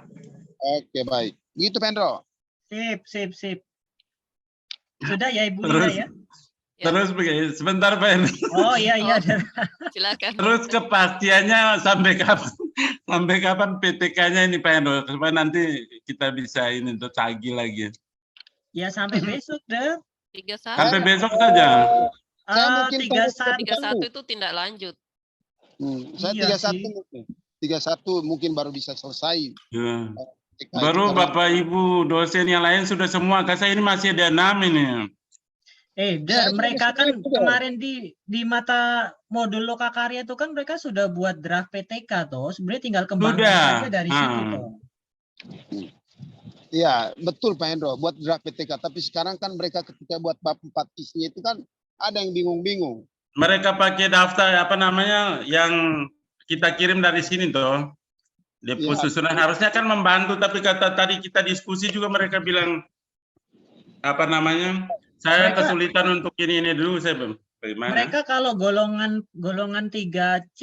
Oke, baik. Begitu, Pendro. Sip. Sudah ya Ibu Linda ya? Terus begini, sebentar Pak Henry. Oh iya. Silakan. Terus kepastiannya sampai kapan? Sampai kapan PTK-nya ini Pak Henry? Supaya nanti kita bisa ini untuk tagih lagi. Ya sampai besok deh. 31. Sampai besok saja. Saya mungkin 31 itu tindak lanjut. Saya Iya 31 sih. mungkin. 31 mungkin baru bisa selesai. Ya. PTK Baru itu. Bapak Ibu dosen yang lain sudah semua. Saya ini masih ada 6 ini. Der, Saya mereka juga kan sudah. kemarin di mata modul Lokakarya itu kan mereka sudah buat draft PTK toh. Sebenarnya tinggal kembangkan Sudah. saja dari situ toh. Iya, betul Pak Hendro, buat draft PTK. Tapi sekarang kan mereka ketika buat bab 4 isinya itu kan ada yang bingung-bingung. Mereka pakai daftar apa namanya yang kita kirim dari sini toh. Depo Ya. susunan harusnya kan membantu, tapi kata tadi kita diskusi juga mereka bilang apa namanya? Saya Mereka- kesulitan untuk ini dulu saya bagaimana? Mereka kalau golongan 3C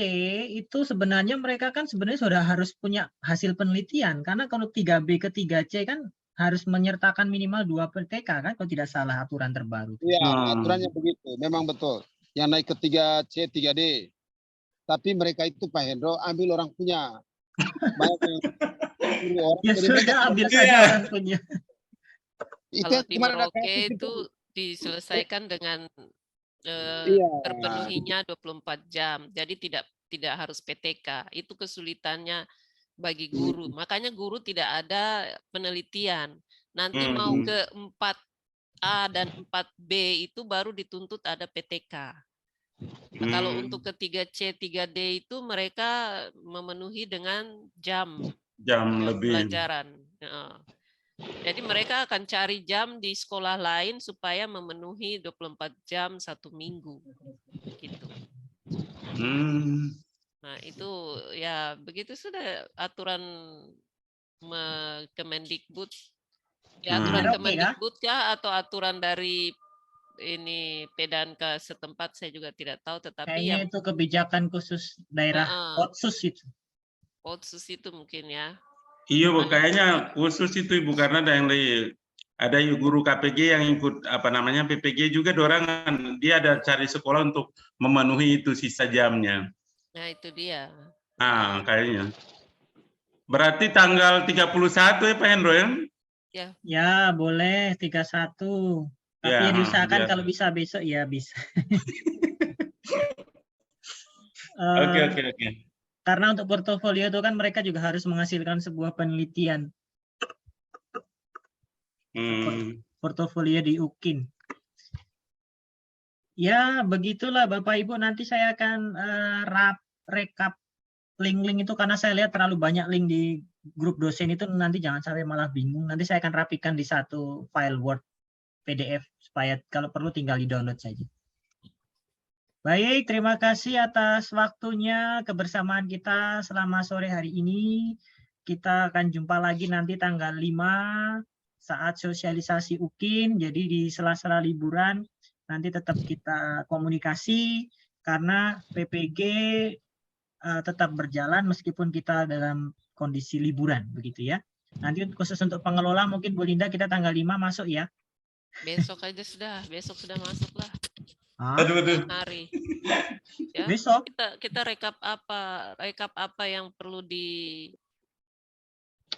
itu sebenarnya mereka kan sebenarnya sudah harus punya hasil penelitian, karena kalau 3B ke 3C kan harus menyertakan minimal 2 PTK kan kalau tidak salah aturan terbaru. Iya, aturannya begitu, memang betul. Yang naik ke 3C, 3D. Tapi mereka itu Pak Hendro ambil orang punya. Banyak yang orang, Ya jadi mereka sudah ambil tidak- saja orang punya. Itu Kalau yang di kemarin ada Merauke kasus itu diselesaikan dengan Iya. terpenuhinya 24 jam. Jadi tidak harus PTK. Itu kesulitannya bagi guru. Makanya guru tidak ada penelitian. Nanti mau ke 4A dan 4B itu baru dituntut ada PTK. Nah, kalau untuk ke 3C, 3D itu mereka memenuhi dengan jam lebih. pelajaran. Jadi mereka akan cari jam di sekolah lain supaya memenuhi 24 jam 1 minggu. Gitu. Nah itu ya begitu sudah aturan Kemendikbud. Ya, aturan Oke, Kemendikbud ya atau aturan dari ini Pedanka setempat saya juga tidak tahu, tetapi Kayaknya yang itu kebijakan khusus daerah Otsus itu. Otsus itu mungkin ya. Iya Bu, kayaknya khusus itu Ibu karena ada guru KPG yang ikut apa namanya PPG juga dorangan. Dia ada cari sekolah untuk memenuhi itu sisa jamnya. Nah, itu dia. Nah, kayaknya. Berarti tanggal 31 ya Pak Hendro ya? Ya, boleh 31. Tapi ya diusahakan kalau bisa besok ya bisa. Oke. Karena untuk portofolio itu kan mereka juga harus menghasilkan sebuah penelitian. Portofolio di UKIN. Ya, begitulah Bapak Ibu. Nanti saya akan rekap link-link itu karena saya lihat terlalu banyak link di grup dosen itu, nanti jangan sampai malah bingung. Nanti saya akan rapikan di satu file Word PDF supaya kalau perlu tinggal di-download saja. Baik, terima kasih atas waktunya kebersamaan kita selama sore hari ini. Kita akan jumpa lagi nanti tanggal 5 saat sosialisasi UKIN. Jadi di sela-sela liburan nanti tetap kita komunikasi karena PPG tetap berjalan meskipun kita dalam kondisi liburan begitu ya. Nanti khusus untuk pengelola mungkin Bu Linda kita tanggal 5 masuk ya. Besok aja besok sudah masuk lah. Aduh. Hari. Ya, besok kita rekap apa yang perlu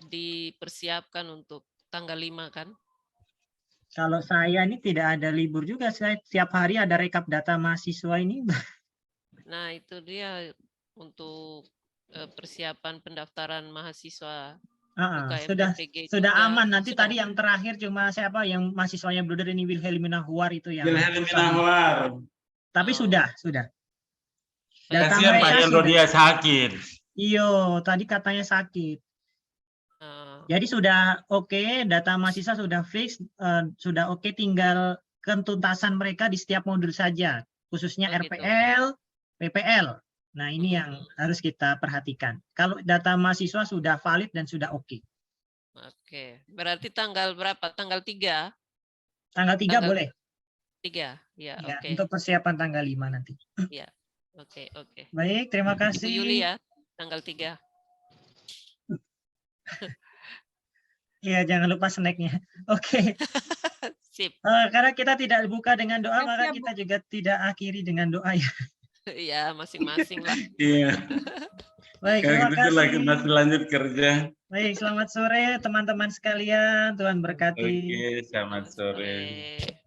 dipersiapkan untuk tanggal 5 kan? Kalau saya ini tidak ada libur juga, saya tiap hari ada rekap data mahasiswa ini. Nah, itu dia untuk persiapan pendaftaran mahasiswa. Sudah aman. Nanti tadi yang terakhir cuma siapa yang mahasiswanya blunder ini Wilhelmina Huar itu yang. Wilhelmina Huar. Tapi sudah. Data kasihan Pak Hendro dia sakit. Iyo, tadi katanya sakit. Oh, Jadi sudah oke, data mahasiswa sudah fix, sudah oke, tinggal ketuntasan mereka di setiap modul saja, khususnya Oh, gitu. RPL, PPL. Nah, ini yang Mhm. harus kita perhatikan. Kalau data mahasiswa sudah valid dan sudah oke. Oke, berarti tanggal berapa? Tanggal 3? Tanggal 3 Tanggal boleh? 3, ya, Ya, oke. untuk persiapan tanggal 5 nanti. Ya, oke, oke. Baik, terima Bu Yuli kasih. ya, tanggal 3. Ya, jangan lupa snacknya. Oke. Sip. Karena kita tidak buka dengan doa, Ya, maka siap, Bu. kita juga tidak akhiri dengan doa ya. Ya, masing-masing lah. Iya. Baik, Kalau terima gitu dia kasih. masih lanjut kerja. Baik, selamat sore teman-teman sekalian. Tuhan berkati. Oke, selamat Selamat sore. sore.